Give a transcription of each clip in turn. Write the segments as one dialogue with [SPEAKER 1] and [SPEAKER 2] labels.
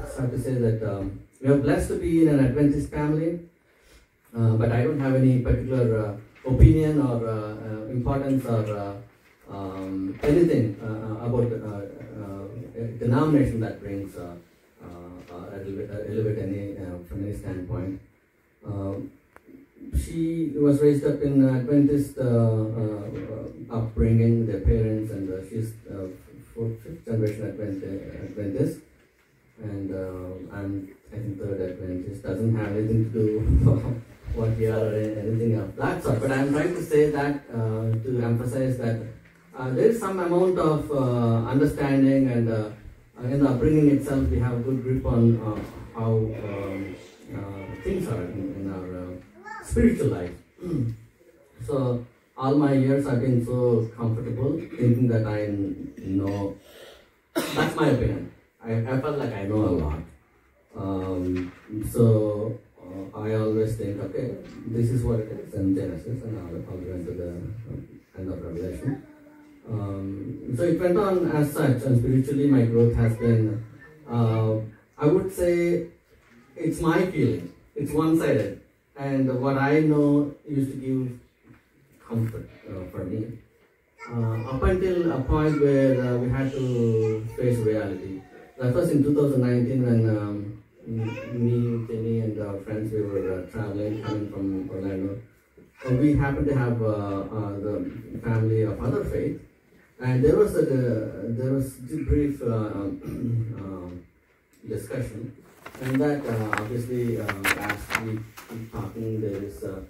[SPEAKER 1] just have to say that we are blessed to be in an Adventist family, but I don't have any particular opinion or importance or anything about denomination that brings elevate any from any standpoint. She was raised up in Adventist upbringing, their parents, and she's fifth generation Adventist, and I'm I think third Adventist. Doesn't have anything to do with what we are or anything of that sort. But I'm trying to say that to emphasize that there is some amount of understanding, and in the upbringing itself, we have a good grip on how things are in our spiritual life. So all my years I've been so comfortable thinking that I know. That's my opinion. I felt like I know a lot. So I always think, okay, this is what it is in Genesis, and I'll go into the end of Revelation. So it went on as such, and spiritually my growth has been, I would say, it's my feeling. It's one-sided, and what I know used to give comfort for me. Up until a point where we had to face reality. That was in 2019 when me, Jenny, and our friends, we were traveling, coming from Orlando. We happened to have the family of other faith, and there was a brief discussion, and that obviously, as we keep talking, there is a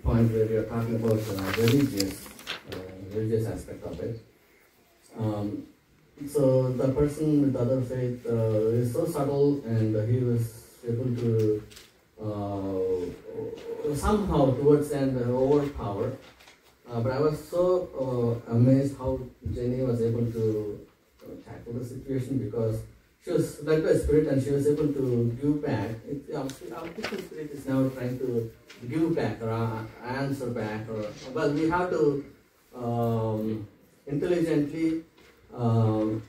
[SPEAKER 1] point where we are talking about religious aspect of it. So the person with other faith is so subtle, and he was able to somehow towards the end overpower. But I was so amazed how Jenny was able to tackle the situation, because she was led by Spirit and she was able to give back. Our Spirit is now trying to give back or answer back. Well, we have to intelligently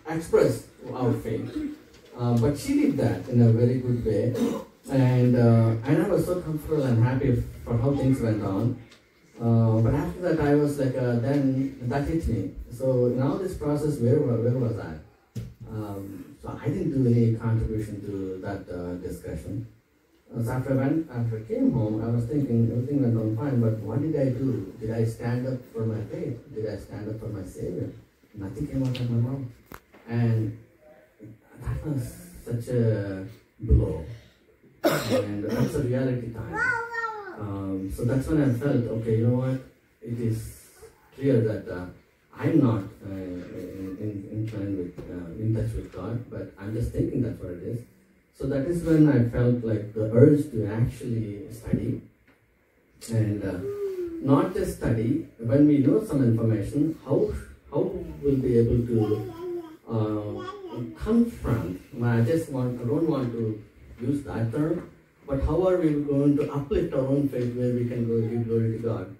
[SPEAKER 1] express our faith, but she did that in a very good way, and I was so comfortable and happy for how things went on. But after that, I was like, then that hit me. So now this process, where was I? So I didn't do any contribution to that discussion. So after I came home, I was thinking everything went on fine, but what did I do? Did I stand up for my faith? Did I stand up for my Savior? Nothing came out of my mouth. And that was such a blow. And that's a reality time. So that's when I felt, okay, you know what? It is clear that I'm not in touch with God, but I'm just thinking that's what it is. So that is when I felt like the urge to actually study, and not just study. When we know some information, how we'll be able to confront. I don't want to use that term, but how are we going to uplift our own faith where we can go give glory to God?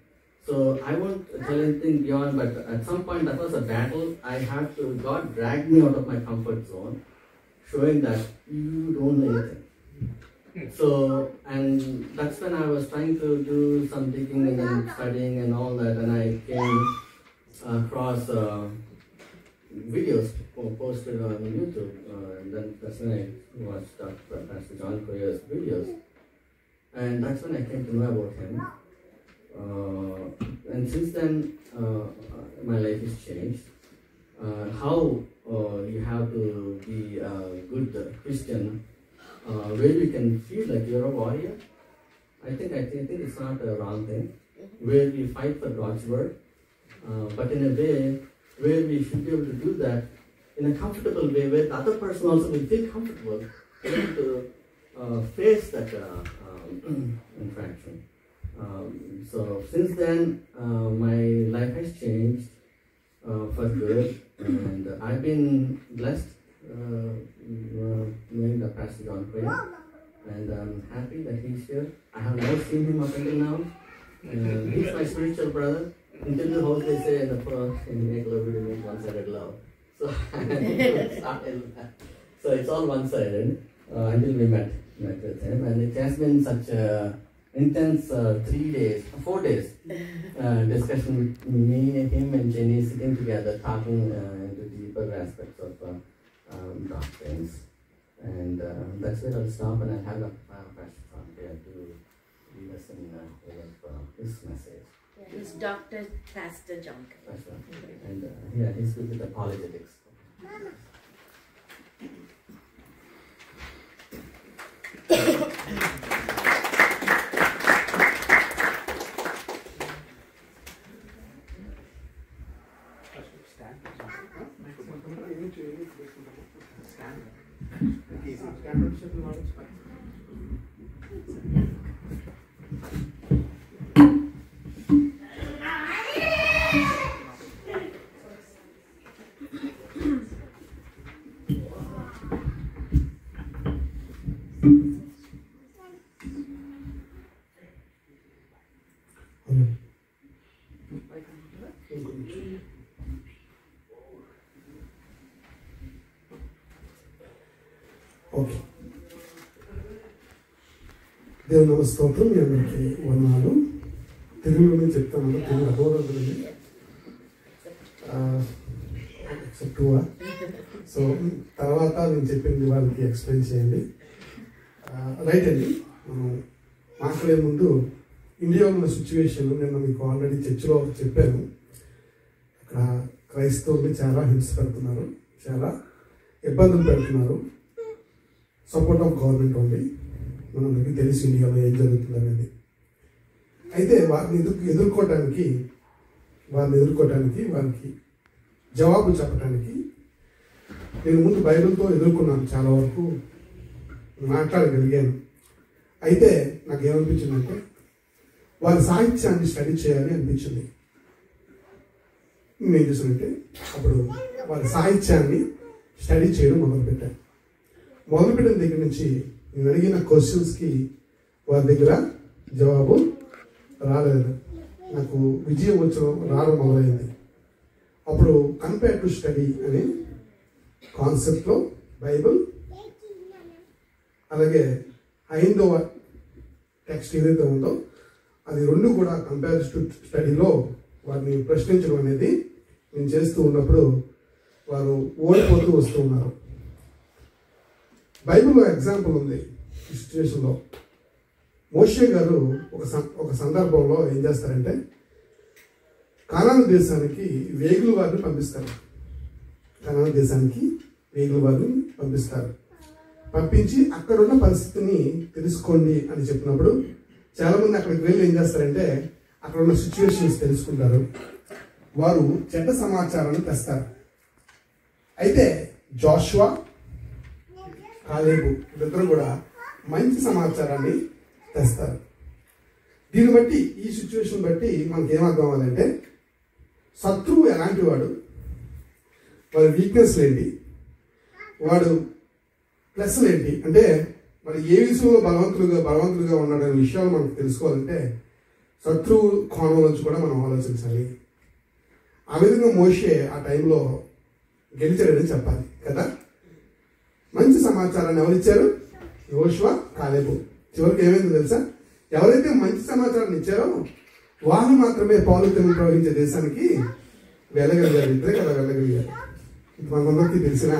[SPEAKER 1] So I won't tell anything beyond, but at some point that was a battle. God dragged me out of my comfort zone, showing that you don't know anything. So, and that's when I was trying to do some digging and then studying and all that, and I came across videos posted on YouTube, and then that's when I watched Pastor John Coyer's videos, and that's when I came to know about him. And since then, my life has changed. How you have to be a good Christian, where you can feel like you're a warrior. I think it's not a wrong thing. Where we fight for God's word, but in a way where we should be able to do that in a comfortable way, where the other person also will feel comfortable able to face that infraction. So since then, my life has changed for good, and I've been blessed knowing the Pastor John Coyer, and I'm happy that he's here. I have never seen him up until now. He's my spiritual brother. Until the house, they say in the first, in make love, we make one-sided love. So So it's all one-sided until we met with him, and it has been such a intense 4 days discussion with me, him, and Jenny sitting together, talking into deeper aspects of doctrines. And that's where I'll stop, and I'll have Pastor Frank here to lead us in his message.
[SPEAKER 2] Yeah, he's Dr. Pastor John.
[SPEAKER 1] That's right. And yeah, he's good with apologetics.
[SPEAKER 3] Okay, దేవుని స్తోత్రం. మీ అందరికీ వందనాలు. తెలుగులోనే చెప్తాను, Telugu అబోధకులని except so తర్వాత నేను చెప్పింది వాళ్ళకి ఎక్స్ప్లెయిన్ చేయండి. రైట్ అండి, మనం మాట్లాడే ముందు ఇండియాలో ఉన్న సిచ్యువేషన్ నేను మీకు ఆల్రెడీ చర్చిలో చెప్పాను. అక్కడ క్రైస్తవుల్ని చాలా హింస పెడుతున్నారు, చాలా ఇబ్బందులు పెడుతున్నారు. సపోర్ట్ ఆఫ్ గవర్నమెంట్ ఉంది, మనందరికీ తెలిసి ఇండియాలో ఏం జరుగుతుంది అనేది. అయితే వారిని ఎదుర్కోవటానికి వారికి జవాబు చెప్పడానికి నేను ముందు బైబిల్తో ఎదుర్కొన్నాను, చాలా వరకు మాట్లాడగలిగాను. అయితే నాకు ఏమనిపించిందంటే వారి సాహిత్యాన్ని స్టడీ చేయాలి అనిపించింది. నేను ఏం చేశానంటే అప్పుడు వారి సాహిత్యాన్ని స్టడీ చేయడం మొదలుపెట్టాను. మొదలుపెట్టిన దగ్గర నుంచి నేను అడిగిన క్వశ్చన్స్కి వారి దగ్గర జవాబు రాలేదు. నాకు విజయం రావడం మొదలైంది. అప్పుడు కంపేర్ టు స్టడీ అనే కాన్సెప్ట్లో బైబిల్ అలాగే హైందవ టెక్స్ట్ ఏదైతే ఉందో అది రెండు కూడా కంపేర్ టు స్టడీలో వారిని ప్రశ్నించడం అనేది నేను చేస్తూ ఉన్నప్పుడు వారు ఓడిపోతూ వస్తూ ఉన్నారు. బైబిల్లో ఎగ్జాంపుల్ ఉంది ఈ సిచ్యువేషన్లో. మోషే గారు ఒక సందర్భంలో ఏం చేస్తారంటే కానాను దేశానికి వేగుల వారిని పంపిస్తారు. పంపించి అక్కడున్న పరిస్థితిని తెలుసుకోండి అని చెప్పినప్పుడు చాలామంది అక్కడికి వెళ్ళి ఏం చేస్తారంటే అక్కడ ఉన్న సిచ్యువేషన్స్ తెలుసుకుంటారు. వారు చెడ్డ సమాచారాన్ని తెస్తారు. అయితే జోషువా, కాలేబు వీళ్ళిద్దరూ కూడా మంచి సమాచారాన్ని తెస్తారు. దీన్ని బట్టి ఈ సిచ్యువేషన్ బట్టి మనకి ఏమర్థం అవ్వాలంటే శత్రువు ఎలాంటి వాడు, వాడి వీక్నెస్లు ఏంటి, వాడు ప్లస్లు ఏంటి, అంటే మరి ఏ విషయంలో బలవంతులుగా ఉన్నాడనే విషయాలు మనకు తెలుసుకోవాలంటే శత్రువు కోణం నుంచి కూడా మనం ఆలోచించాలి. ఆ విధంగా మోషే ఆ టైంలో గెలిచాడని చెప్పాలి కదా. మంచి సమాచారాన్ని ఎవరిచ్చారు? యోషువ, కాలేబు. చివరికి ఏమైందో తెలుసా? ఎవరైతే మంచి సమాచారాన్ని ఇచ్చారో వారు మాత్రమే పౌరుత్వం ప్రవహించే దేశానికి వెళ్ళగలిగారు. ఇద్దరే కదా వెళ్ళగలిగారు. మనందరికీ తెలిసిన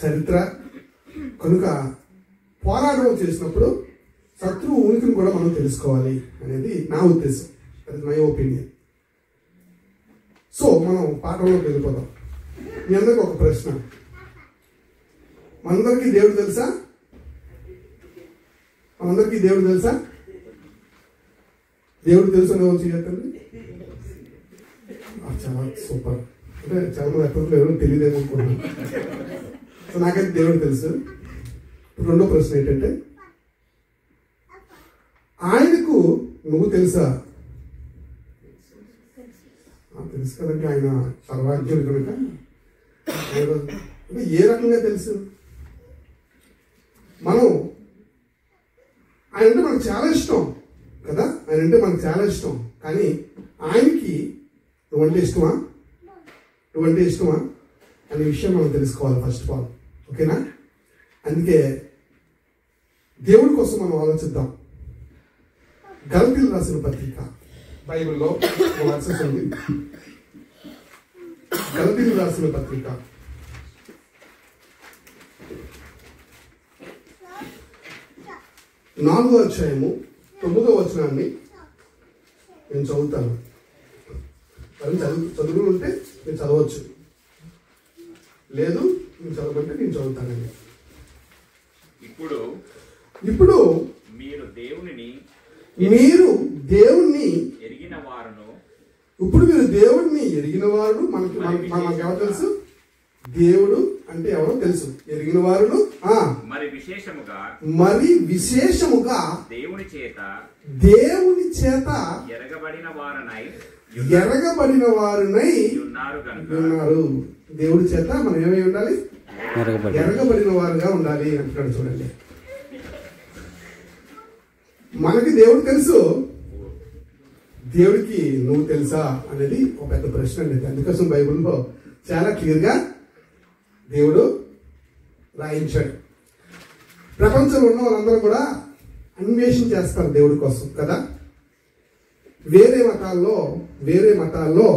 [SPEAKER 3] చరిత్ర. కనుక పోరాటం చేసినప్పుడు శత్రువు ఉనికిని కూడా మనం తెలుసుకోవాలి అనేది నా ఉద్దేశం. అది మై ఒపీనియన్. సో మనం పాఠంలోకి వెళ్ళిపోదాం. మీ అందరికీ ఒక ప్రశ్న. మనందరికీ దేవుడు తెలుసా? దేవుడు తెలుసు అని వచ్చి చెప్పండి. చాలా సూపర్. అంటే చాలా మంది ఎప్పుడు ఎవరు తెలియదేమో అనుకుంటున్నాను. సో నాకైతే దేవుడు తెలుసు. రెండో ప్రశ్న ఏంటంటే ఆయనకు నువ్వు తెలుసా? తెలుసు కదండి, ఆయన సర్వాజ్ఞుడు కనుక. అంటే ఏ రకంగా తెలుసు? మనం ఆయన అంటే మనకు చాలా ఇష్టం కదా, ఆయన అంటే మనకు చాలా ఇష్టం. కానీ ఆయనకి నువ్వంటే ఇష్టమా అనే విషయం మనం తెలుసుకోవాలి ఫస్ట్ ఆఫ్ ఆల్. ఓకేనా? అందుకే దేవుడి కోసం మనం ఆలోచిద్దాం. గలతీయులకు రాసిన పత్రిక బైబిల్లో వర్సెస్ ఉంది. గలతీయులకు రాసిన పత్రిక 4వ అధ్యాయము 9వ వచనాన్ని నేను చదువుతాను. చదువు ఉంటే నేను చదవచ్చు, లేదు నేను చదవమంటే నేను చదువుతానండి. ఇప్పుడు మీరు దేవుణ్ణి ఎరిగిన వారును, ఇప్పుడు మీరు దేవుడిని ఎరిగిన వారు. మనకెవరు తెలుసు? దేవుడు అంటే ఎవరో తెలుసు. ఎరిగిన వారును మరి విశేషముగా దేవుని చేత ఎరగబడిన వారునై ఉన్నారు. దేవుడి చేత మనం ఏమై ఉండాలి? ఎరగబడిన వారుగా ఉండాలి అంటున్నాడు. చూడండి, మనకి దేవుడు తెలుసు, దేవుడికి నువ్వు తెలుసా అనేది ఒక పెద్ద ప్రశ్న అండి. అందుకోసం బైబిల్లో చాలా క్లియర్గా దేవుడు రాయించాడు. ప్రపంచంలో ఉన్న వాళ్ళందరూ కూడా అన్వేషణ చేస్తారు దేవుడి కోసం కదా. వేరే మతాల్లో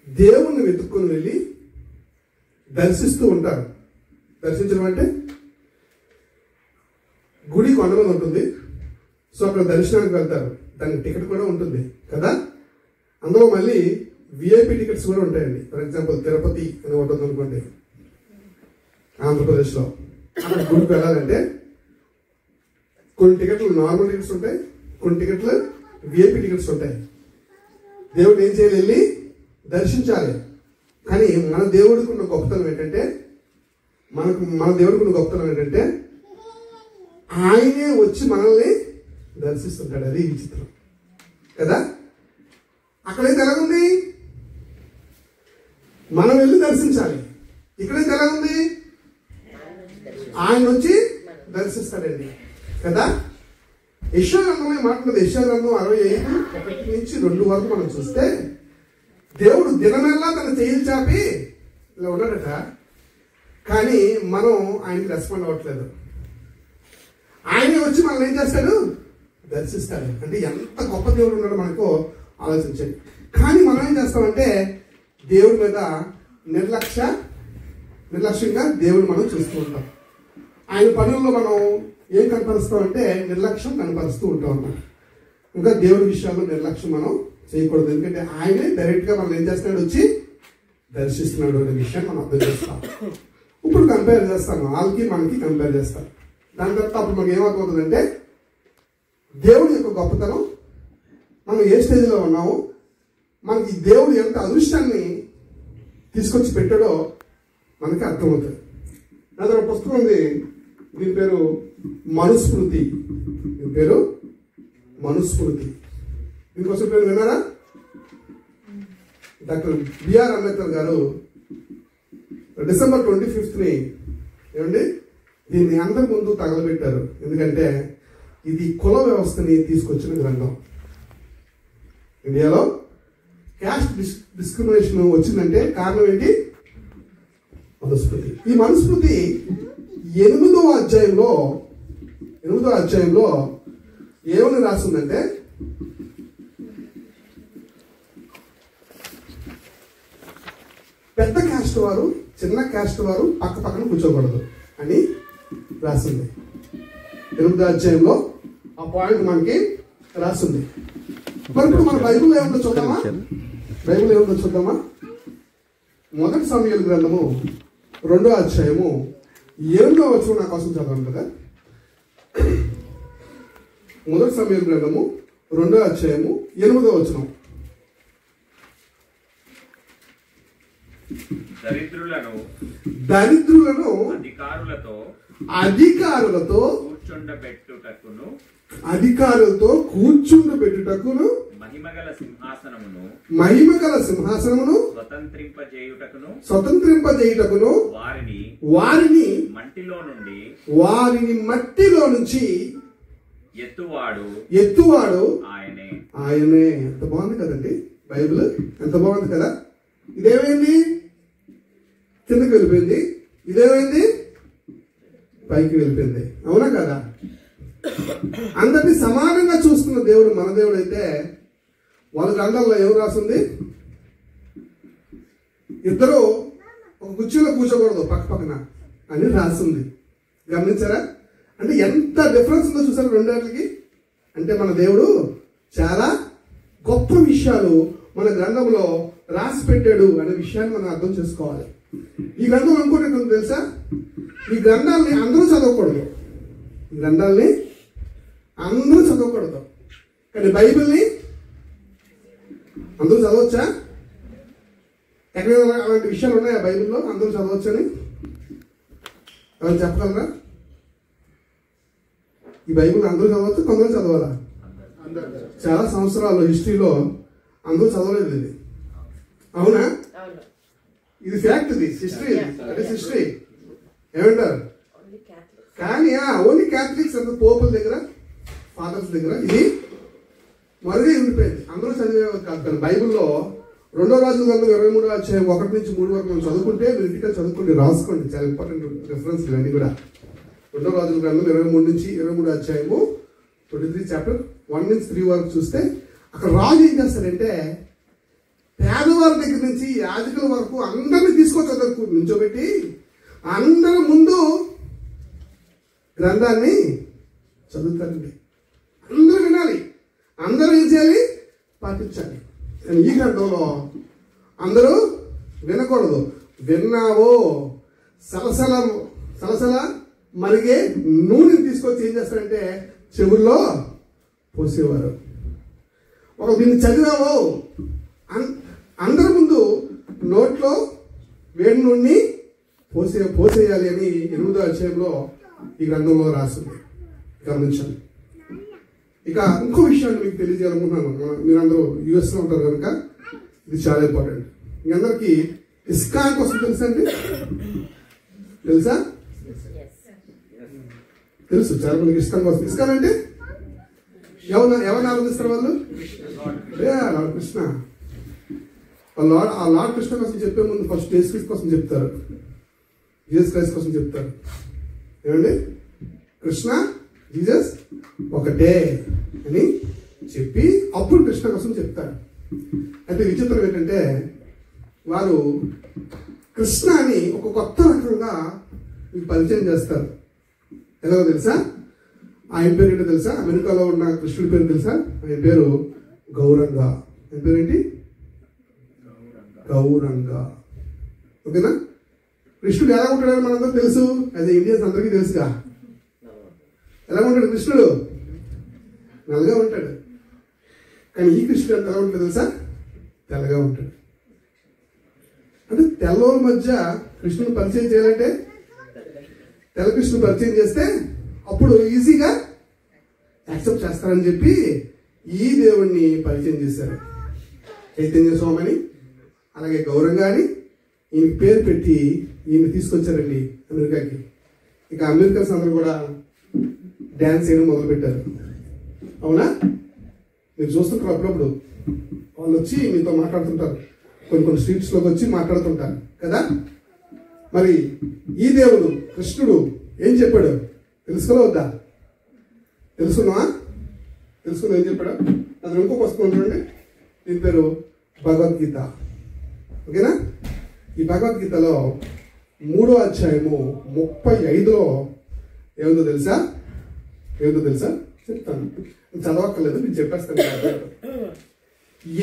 [SPEAKER 3] దేవుణ్ణి వెతుక్కుని వెళ్ళి దర్శిస్తూ ఉంటారు. దర్శించడం అంటే గుడి కొండ మీద ఉంటుంది, సో అక్కడ దర్శనానికి వెళ్తారు. దానికి టికెట్ కూడా ఉంటుంది కదా. అందులో మళ్ళీ విఐపి టికెట్స్ కూడా ఉంటాయండి. ఫర్ ఎగ్జాంపుల్ తిరుపతి అని ఉంటుంది అనుకోండి, ఆంధ్రప్రదేశ్లో. అక్కడ గుడికి వెళ్ళాలంటే కొన్ని టికెట్లు నార్మల్ టికెట్స్ ఉంటాయి, కొన్ని టికెట్లు విఐపి టికెట్స్ ఉంటాయి. దేవుడు ఏం చేయాలి? వెళ్ళి దర్శించాలి. కానీ మన దేవుడికి ఉన్న గొప్పతనం ఏంటంటే ఆయనే వచ్చి మనల్ని దర్శిస్తుంటాడు. అది విచిత్రం కదా. అక్కడైతే ఎలాగుంది? మనం వెళ్ళి దర్శించాలి. ఇక్కడైతే ఎలాగుంది? ఆయన వచ్చి దర్శిస్తాడండి కదా. యెషయా గ్రంథంలో మాట్లాడుతుంది. యెషయా గ్రంథం 65:1-2 వరకు మనం చూస్తే దేవుడు దినమెల్లా తన చేతులు చాపి ఇలా ఉన్నాడట, కానీ మనం ఆయనకి రెస్పాండ్ అవ్వట్లేదు. ఆయనే వచ్చి మనల్ని ఏం చేస్తాడు? దర్శిస్తాడు. అంటే ఎంత గొప్ప దేవుడు ఉన్నాడో మనకు ఆలోచించండి. కానీ మనం ఏం చేస్తామంటే దేవుడి మీద నిర్లక్ష్యంగా దేవుడు మనం చూస్తూ ఉంటాం. ఆయన పనుల్లో మనం ఏం కనపరుస్తామంటే నిర్లక్ష్యం కనపరుస్తూ ఉంటాం అన్నమాట. ఇంకా దేవుడి విషయాల్లో నిర్లక్ష్యం మనం చేయకూడదు. ఎందుకంటే ఆయనే డైరెక్ట్ గా మనం ఏం చేస్తున్నాడు? వచ్చి దర్శిస్తున్నాడు అనే విషయాన్ని మనం అర్థం చేస్తాం. ఇప్పుడు కంపేర్ చేస్తాను, వాళ్ళకి మనకి కంపేర్ చేస్తాం. దాని తర్వాత అప్పుడు మనకి ఏమవుతుందంటే దేవుడి యొక్క గొప్పతనం, మనం ఏ స్టేజ్లో ఉన్నామో, మనకి దేవుడు ఎంత అదృష్టాన్ని తీసుకొచ్చి పెట్టాడో మనకి అర్థమవుతుంది. నా దగ్గర పుస్తకం ఉంది, దీని పేరు మనుస్మృతి. దీనికోసం పేరు విన్నారా? డాక్టర్ బిఆర్ అంబేద్కర్ గారు December 25th ఏమండి దీన్ని అందరి ముందు తగలబెట్టారు. ఎందుకంటే ఇది కుల వ్యవస్థని తీసుకొచ్చిన గ్రంథం. ఇండియాలో క్యాస్ట్ డిస్క్రిమినేషన్ వచ్చిందంటే కారణం ఏంటి? మనుస్మృతి. ఈ మనుస్మృతి 8వ అధ్యాయంలో ఏమని రాస్తుందంటే, పెద్ద క్యాస్ట్ వారు చిన్న క్యాస్ట్ వారు పక్క పక్కన కూర్చోకూడదు అని రాసింది. 8వ అధ్యాయంలో ఆ పాయింట్ మనకి రాస్తుంది. మరి ఇప్పుడు మన బైబిల్ ఏముందో చూద్దామా? మొదటి సమూయేలు గ్రంథము 2వ అధ్యాయము 8వ వచనం నా కోసం చదవండి కదా. మొదటి సమూయేలు గ్రంథము 2వ అధ్యాయము 8వ వచనం. దరిద్రులను అధికారులతో కూర్చుండబెట్టుటకును మహిమగల సింహాసనమును స్వతంత్రింపజేయుటకును వారిని మట్టిలో నుంచి ఎత్తువాడు ఆయనే. ఎంత బాగుంది కదండి బైబిల్, ఎంత బాగుంది కదా. ఇదేమైంది? కిందకి వెళ్ళిపోయింది. ఇదేమైంది? పైకి వెళ్ళిపోయింది. అవునా కదా? అందరినీ సమానంగా చూస్తున్న దేవుడు మన దేవుడు అయితే వాళ్ళ గ్రంథంలో ఏం రాసింది? ఇద్దరు ఒక కుర్చీలో కూర్చోకూడదు పక్క పక్కన అని రాసింది. గమనించారా? అంటే ఎంత డిఫరెన్స్ ఉందో చూసారు రెండాటికి. అంటే మన దేవుడు చాలా గొప్ప విషయాలు మన గ్రంథంలో రాసి పెట్టాడు అనే విషయాన్ని మనం అర్థం చేసుకోవాలి. ఈ గ్రంథం అనుకుంటే తెలుసా, ఈ గ్రంథాలని అందరూ చదవకూడదు. ఈ గ్రంథాలని అందరూ చదవకూడదు, కానీ బైబిల్ని అందరూ చదవచ్చా? ఎక్కడైనా అలాంటి విషయాలు ఉన్నాయా బైబిల్లో అందరూ చదవచ్చని? ఎవరు చెప్పగలరా? ఈ బైబిల్ అందరూ చదవచ్చు, కొందరు చదవాలా? చాలా సంవత్సరాలు హిస్టరీలో అందరూ చదవలేదు ఇది. అవునా? ఇది ఫ్యాక్ట్, ఇది హిస్టరీ, అది హిస్టరీ. ఏమంటారు? కానీ ఓన్లీ క్యాథలిక్స్ అంత పోపుల దగ్గర, ఫాదర్స్ దగ్గర ఇది మరుగే ఉండిపోయింది. అందరూ చదివేవారు కాదు. కానీ బైబిల్లో 2 రాజుల గ్రంథం 23వ అధ్యాయం 1 నుంచి 3 వరకు మనం చదువుకుంటే మీరు ఇంటికి చదువుకుంటే రాసుకోండి. చాలా ఇంపార్టెంట్ రెఫరెన్స్ ఇవన్నీ కూడా. 2 రాజుల గ్రంథం 23 నుంచి 23 అధ్యాయము 23 చాప్టర్ 1 నుంచి 3 వరకు చూస్తే అక్కడ రాజు ఏం చేస్తాడంటే పేదవారి దగ్గర నుంచి యాజకుల వరకు అందరినీ తీసుకొచ్చి నుంచోబెట్టి అందరి ముందు గ్రంథాన్ని చదువుతారండి. అందరూ వినాలి, అందరూ ఏం చేయాలి? పాటించాలి. కానీ ఈ గ్రంథంలో అందరూ వినకూడదు. విన్నావో సలసల మరిగే నూనెని తీసుకొచ్చి ఏం చేస్తారంటే చెవుల్లో పోసేవారు. ఒక దీన్ని చదివావో అందరి ముందు నోట్లో వేడి నూనెని పోసేయాలి అని 8వ అధ్యాయంలో ఈ గ్రంథంలో రాసింది. గమనించండి. ఇక ఇంకో విషయాన్ని మీకు తెలియజేయాలనుకుంటున్నాను. మీరందరూ యుఎస్లో ఉంటారు కనుక ఇది చాలా ఇంపార్టెంట్. మీ అందరికీ ఇస్కాన్ కోసం తెలుసా అండి? తెలుసా? తెలుసు చాలా మందికి ఇస్కాన్ కోసం. ఇస్కాన్ అంటే ఎవరిని ఆరాధిస్తారు వాళ్ళు? లార్డ్ కృష్ణ. ఆ లార్డ్ కృష్ణ కోసం చెప్పే ముందు ఫస్ట్ జీసస్ క్రైస్ట్ కోసం చెప్తారు. జీసస్ క్రైస్ట్ కోసం చెప్తారు. ఏమండి? కృష్ణ జీసస్ ఒకటే అని చెప్పి అప్పుడు కృష్ణ కోసం చెప్తారు. అయితే విచిత్రం ఏంటంటే వారు కృష్ణని ఒక కొత్త రకంగా మీకు పరిచయం చేస్తారు. ఎలాగో తెలుసా? ఆయన పేరు ఏంటో తెలుసా? అమెరికాలో ఉన్న కృష్ణుడి పేరు తెలుసా? ఆయన పేరు గౌరంగ. ఆయన పేరేంటి? గౌరంగ. ఓకేనా? కృష్ణుడు ఎలా ఉంటాడని మనందరూ తెలుసు. యాజ్ ఇండియన్స్ అందరికీ తెలుసుగా. ఎలా ఉంటాడు కృష్ణుడు? నల్లగా ఉంటాడు. కానీ ఈ కృష్ణుడు ఎంత ఎలా ఉంటాడు తెలుసా? తెల్లగా ఉంటాడు. అంటే తెల్లల మధ్య కృష్ణుని పరిచయం చేయాలంటే తెల్ల కృష్ణుని పరిచయం చేస్తే అప్పుడు ఈజీగా యాక్సెప్ట్ చేస్తారని చెప్పి ఈ దేవుణ్ణి పరిచయం చేశారు. చైతన్య స్వామిని అలాగే గౌరంగా అని ఈయన పేరు పెట్టి ఈయన తీసుకొచ్చారండి అమెరికాకి. ఇక అమెరికన్స్ అందరూ కూడా డ్యాన్స్ చేయడం మొదలుపెట్టారు. అవునా? మీరు చూస్తుంటారు అప్పుడప్పుడు వాళ్ళు వచ్చి మీతో మాట్లాడుతుంటారు. కొన్ని స్ట్రీట్స్లోకి వచ్చి మాట్లాడుతుంటారు కదా. మరి ఈ దేవుడు కృష్ణుడు ఏం చెప్పాడు తెలుసుకోవద్దా? తెలుసుకున్నావా? తెలుసుకున్నా ఏం చెప్పాడు? అది ఇంకో పుస్తకం చూడండి. దీని పేరు భగవద్గీత. ఓకేనా? ఈ భగవద్గీతలో 3వ అధ్యాయము 35లో ఏముందో తెలుసా? చెప్తాను. చదవక్కర్లేదు, నేను చెప్పేస్తాను.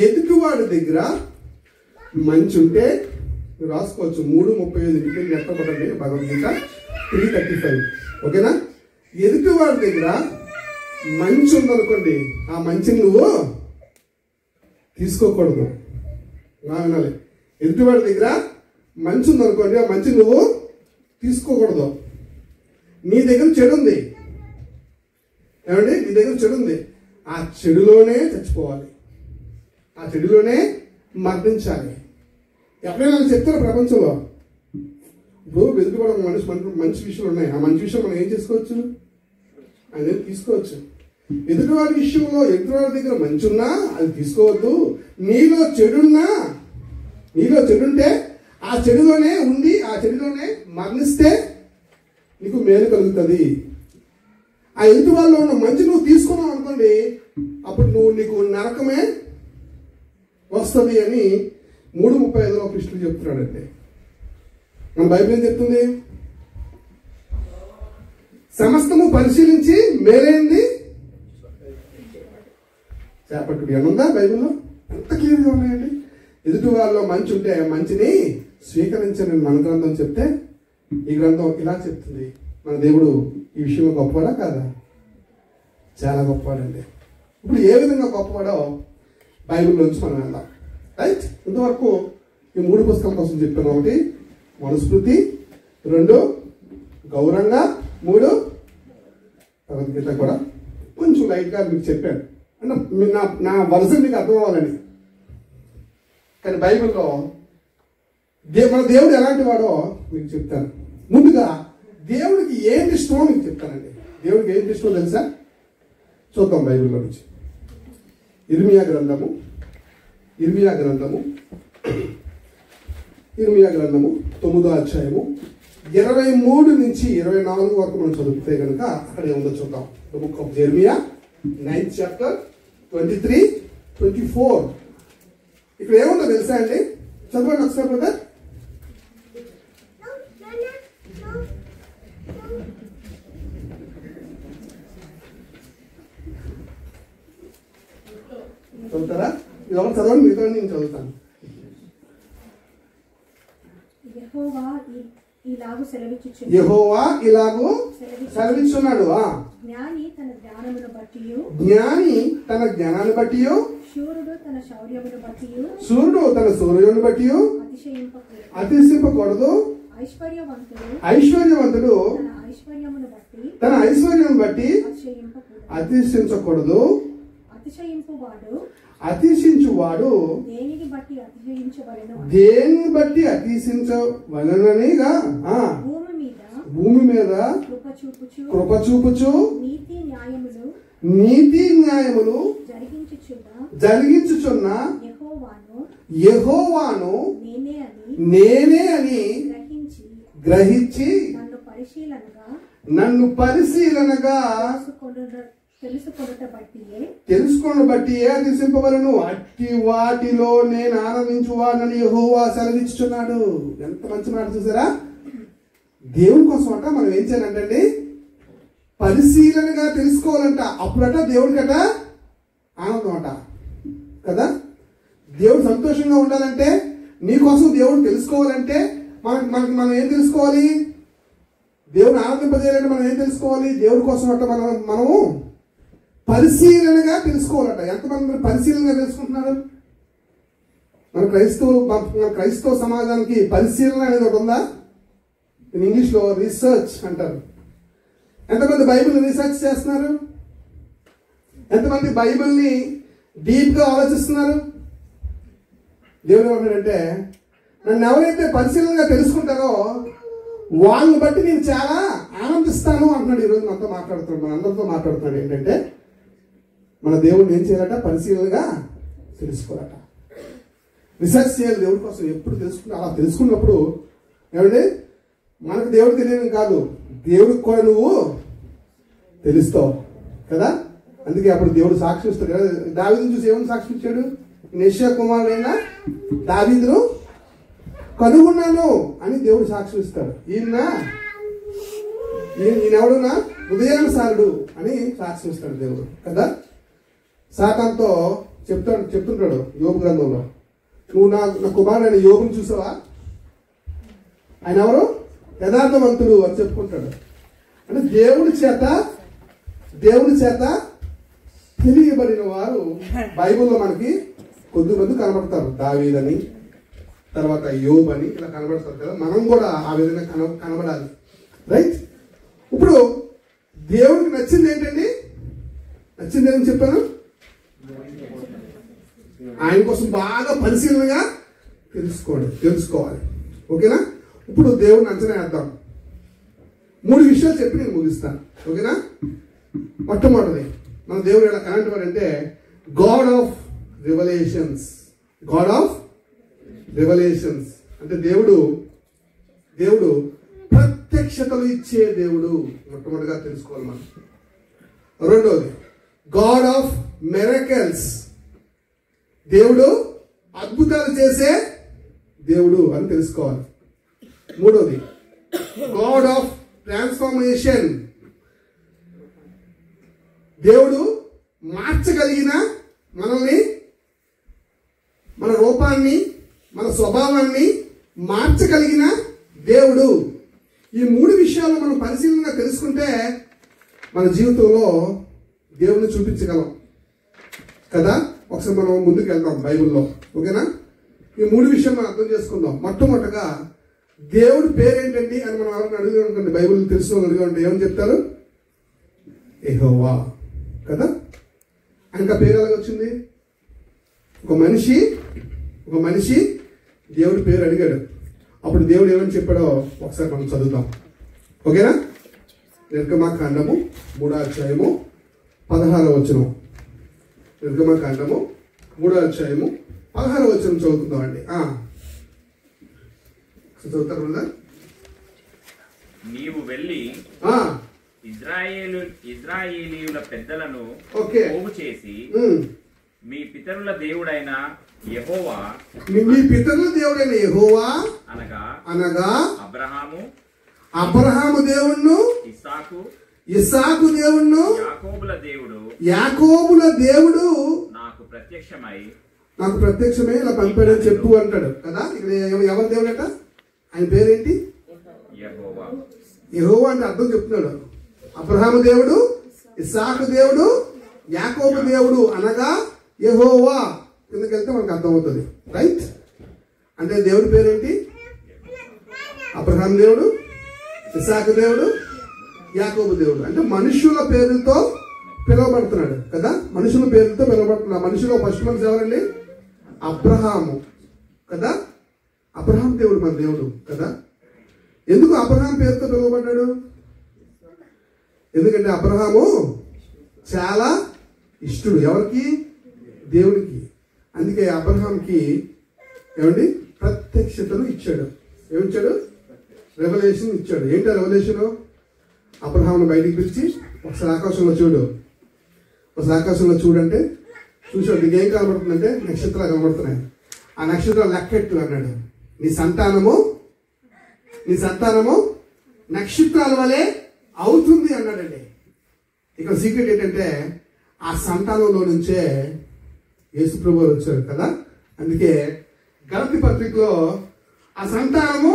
[SPEAKER 3] ఎదుటివాడి దగ్గర మంచి ఉంటే రాసుకోవచ్చు. 3:35 ఎత్తపడండి భగవద్గీత 3:35. ఓకేనా? ఎదుటివాడి దగ్గర మంచి ఉందనుకోండి, ఆ మంచిని నువ్వు తీసుకోకూడదు. వినాలి. ఎదుటివాడి దగ్గర మంచి ఉందనుకోండి, ఆ మంచిని నువ్వు తీసుకోకూడదు. నీ దగ్గర చెడు ఉంది ఏమండి? నీ దగ్గర చెడు ఉంది. ఆ చెడులోనే చచ్చిపోవాలి, ఆ చెడులోనే మరణించాలి. ఎప్పుడైనా చెప్తారు ప్రపంచంలో ఇప్పుడు వెతుకుకోవడం మంచి విషయాలు ఉన్నాయి. ఆ మంచి విషయం మనం ఏం చేసుకోవచ్చు? అనేది తీసుకోవచ్చు. ఎదుటివాడి విషయంలో ఎదుటివాడి దగ్గర మంచి ఉన్నా అది తీసుకోవద్దు. నీలో చెడుంటే ఆ చెడులోనే ఉండి ఆ చెడులోనే మరణిస్తే నీకు మేలు కలుగుతుంది. ఆ ఎదుటి వాళ్ళలో ఉన్న మంచి నువ్వు తీసుకున్నావు అనుకోండి, అప్పుడు నీకు నరకమే వస్తుంది అని 3:35లో కృష్ణుడు చెప్తున్నాడంటే మన బైబిల్ ఏం చెప్తుంది? సమస్తము పరిశీలించి మేలైంది చేపట్టుడు అని ఉందా బైబిల్లో? ఎంత క్లియర్గా ఉన్నాయండి. ఎదుటి వాళ్ళలో మంచి ఉంటే మంచిని స్వీకరించని మన గ్రంథం చెప్తే ఈ గ్రంథం ఇలా చెప్తుంది. మన దేవుడు ఈ విషయంలో గొప్పవాడా కాదా? చాలా గొప్పవాడండి. ఇప్పుడు ఏ విధంగా గొప్పవాడో బైబిల్లోంచి మనం వెళ్దాం. రైట్, ఇంతవరకు ఈ 3 పుస్తకాల కోసం చెప్పాను. 1 మనుస్మృతి, 2 గౌరంగ, 3 భగవద్గీత కూడా కొంచెం లైట్గా మీకు చెప్పాను అంటే నా వరుస మీకు అర్థం అవ్వాలని. కానీ బైబిల్లో మన దేవుడు ఎలాంటి వాడో మీకు చెప్తాను. ముందుగా దేవుడికి ఏంటి ఇష్టమో మీకు చెప్తానండి. దేవుడికి ఏంటి ఇష్టమో తెలుసా? చూద్దాం బైబిల్లో నుంచి. ఇర్మియా గ్రంథము 9వ అధ్యాయము 23 నుంచి 24 వరకు మనం చదివితే కనుక అక్కడ ఏముందో చూద్దాం. The book of Jeremiah 9th chapter 23, 24. ఇక్కడ ఏముందో తెలుసా అండి? చదవండి ఒకసారి బ్రదర్. చదువుతారా? ఇది ఒకటి చదవండి, మిగతా నేను చదువుతాను. యెహోవా ఇలాగు సెలవిచ్చున్నాడు.
[SPEAKER 4] జ్ఞాని తన
[SPEAKER 3] జ్ఞానాన్ని బట్టి,
[SPEAKER 4] శూరుడు తన
[SPEAKER 3] శౌర్యమును బట్టి అతిశయింపకూడదు. ఐశ్వర్యవంతుడు తన ఐశ్వర్యమును బట్టి అతిశయించకూడదు. అతిశయించువాడు దేనిని బట్టి అతిశయించవలననిగా భూమి మీద కృప చూపుచు నీతి న్యాయములు జరిగించుచున్న యెహోవాను నేనే అని గ్రహించి నన్ను పరిశీలనగా తెలుసుకొన బట్టి అతిశయింపవలను. అట్టి వాటిలో నేను ఆనందించువాడని యెహోవా సెలవిచ్చుచున్నాడు. ఎంత మంచి మాట చూసారా? దేవుని కోసం అంట మనం ఏం చేయాలంటే పరిశీలనగా తెలుసుకోవాలంట. అప్పుడట దేవుడికట ఆనందం అంట కదా. దేవుడు సంతోషంగా ఉండాలంటే, నీకోసం దేవుడు తెలుసుకోవాలంటే మనం ఏం తెలుసుకోవాలి? దేవుని ఆనందింపజేయాలంటే మనం ఏం తెలుసుకోవాలి? దేవుడి కోసం అంట మనము పరిశీలనగా తెలుసుకోవాలట. ఎంతమంది పరిశీలనగా తెలుసుకుంటున్నారు? మన క్రైస్తవ సమాజానికి పరిశీలన అనేది ఒకటి ఉందా? ఇంగ్లీష్లో రీసెర్చ్ అంటారు. ఎంతమంది బైబిల్ రీసెర్చ్ చేస్తున్నారు? ఎంతమంది బైబిల్ని డీప్గా ఆలోచిస్తున్నారు? దేవుడు ఏమంటాడంటే, నన్ను ఎవరైతే పరిశీలనగా తెలుసుకుంటారో వాళ్ళని బట్టి నేను చాలా ఆనందిస్తాను అంటున్నాడు. ఈరోజు మనతో మాట్లాడుతున్నాడు, మన అందరితో మాట్లాడుతున్నాడు. ఏంటంటే మన దేవుడిని ఏం చేయాలట? పరిశీలనగా తెలుసుకోవాలట, రీసెర్చ్ చేయాలి దేవుడి కోసం. ఎప్పుడు తెలుసుకుంటే అలా తెలుసుకున్నప్పుడు ఏమంటే మనకు దేవుడు తెలియని కాదు, దేవుడికి కూడా నువ్వు తెలుస్తావు కదా. అందుకే అప్పుడు దేవుడు సాక్షి ఇస్తాడు కదా. దావీదును చూసి ఏమని సాక్షి ఇచ్చాడు? యెషయా కుమారుడైన దావీదును కనుగొన్నాను అని దేవుడు సాక్షి ఇస్తాడు. ఈయనెవడునా హృదయానుసారుడు అని సాక్షి ఇస్తాడు దేవుడు కదా. సాతానుతో చెప్తుంటాడు యోబు గ్రంథంలో, నువ్వు నా కుమారుడైన యోబుని చూసావా? ఆయన ఎవరు? యథార్థవంతుడు అని చెప్పుకుంటాడు. అంటే దేవుడి చేత తెలియబడిన వారు బైబిల్లో మనకి కొద్దిమంది కనబడతారు. దావీదని, తర్వాత యోబు అని ఇలా కనబడతారు కదా. మనం కూడా ఆ విధంగా కనబడాలి. రైట్. ఇప్పుడు దేవుడికి నచ్చింది ఏంటండి? నచ్చింది ఏమని చెప్పాను? ఆయన కోసం బాగా పరిశీలనగా తెలుసుకోవాలి. ఓకేనా? ఇప్పుడు దేవుడిని అంచనా వేద్దాం. 3 విషయాలు చెప్పి నేను ముగిస్తాను. ఓకేనా? మొట్టమొదటిది, మన దేవుడు ఎలాంటి వాడు అంటే గాడ్ ఆఫ్ రివలేషన్స్. అంటే దేవుడు ప్రత్యక్షతలు ఇచ్చే దేవుడు. మొట్టమొదటిగా తెలుసుకోవాలి మనం. రెండోది, గాడ్ ఆఫ్ మిరకల్స్. దేవుడు అద్భుతాలు చేసే దేవుడు అని తెలుసుకోవాలి. మూడోది, గాడ్ ఆఫ్ ట్రాన్స్ఫర్మేషన్. దేవుడు మార్చగలిగిన, మనల్ని, మన రూపాన్ని, మన స్వభావాన్ని మార్చగలిగిన దేవుడు. ఈ మూడు విషయాలు మనం పరిశీలనగా తెలుసుకుంటే మన జీవితంలో దేవుని చూపించగలం కదా. ఒకసారి మనం ముందుకు వెళ్దాం బైబిల్లో. ఓకేనా? ఈ మూడు విషయాలు మనం అర్థం చేసుకుందాం. మొట్టమొదటిగా దేవుడి పేరేంటండి అని మనం ఎవరైనా అడిగాం అనుకోండి, బైబిల్ తెలిసిన వాళ్ళు అడిగామంటే ఏమని చెప్తారు? యెహోవా కదా. ఇంకా పేరు ఎలాగ వచ్చింది? ఒక మనిషి దేవుడి పేరు అడిగాడు. అప్పుడు దేవుడు ఏమని చెప్పాడో ఒకసారి మనం చదువుతాం. ఓకేనా? నిర్గమకాండము 3వ అధ్యాయము 16వ వచనం. నిర్గమకాండము 3వ అధ్యాయము 16వ వచనం చదువుతుందామండి. చదువుతారు కదా.
[SPEAKER 5] నీవు వెళ్ళి ఇజ్రాయేలీయుల పెద్దలను పోగు చేసి మీ పితరుల దేవుడైన యెహోవా అనగా అబ్రహాము దేవుణ్ణు, ఇస్సాకు దేవుణ్ణు, యాకోబుల దేవుడు నాకు ప్రత్యక్షమై ఇలా పంపాడని చెప్పు అంటాడు కదా. ఇక్కడ ఎవరి దేవుడు అట? ఆయన పేరేంటి? యెహోవా అంటే అర్థం చెప్తున్నాడు. అబ్రహాము దేవుడు, ఇస్సాకు దేవుడు, యాకోబు దేవుడు అనగా యెహోవా. కిందకి వెళ్తే మనకు అర్థమవుతుంది. రైట్? అంటే దేవుడి పేరేంటి? అబ్రహాం దేవుడు, ఇస్సాకు దేవుడు, యాకోబు దేవుడు. అంటే మనుషుల పేరుతో పిలువబడుతున్నాడు కదా. మనుషుల పేరుతో పిలువబడుతున్నాడు. మనుషులో ఫస్ట్ మనిషి ఎవరండి? అబ్రహాము కదా. అబ్రహాం దేవుడు మన దేవుడు కదా. ఎందుకు అబ్రహాం పేరుతో పిలువబడ్డాడు? ఎందుకంటే అబ్రహాము చాలా ఇష్టడు ఎవరికి? దేవుడికి. అందుకే అబ్రహాంకి ఏమండి ప్రత్యక్షతను ఇచ్చాడు. ఏమిచ్చాడు? రెవల్యూషన్ ఇచ్చాడు. ఏంటి రెవల్యూషన్? అబ్రహాంను బయటికి పిలిచి ఒకసారి ఆకాశంలో చూడు, ఒకసారి ఆకాశంలో చూడంటే చూసాడు. నీకు ఏం కనబడుతుందంటే నక్షత్రాలు కనబడుతున్నాయి. ఆ నక్షత్రాలు లెక్కెట్టు అన్నాడు. నీ సంతానము నక్షత్రాల వలె అవుతుంది అన్నాడండి. ఇక్కడ సీక్రెట్ ఏంటంటే ఆ సంతానంలో నుంచే యేసు ప్రభువు వచ్చారు కదా. అందుకే గలతీ పత్రికలో ఆ సంతానము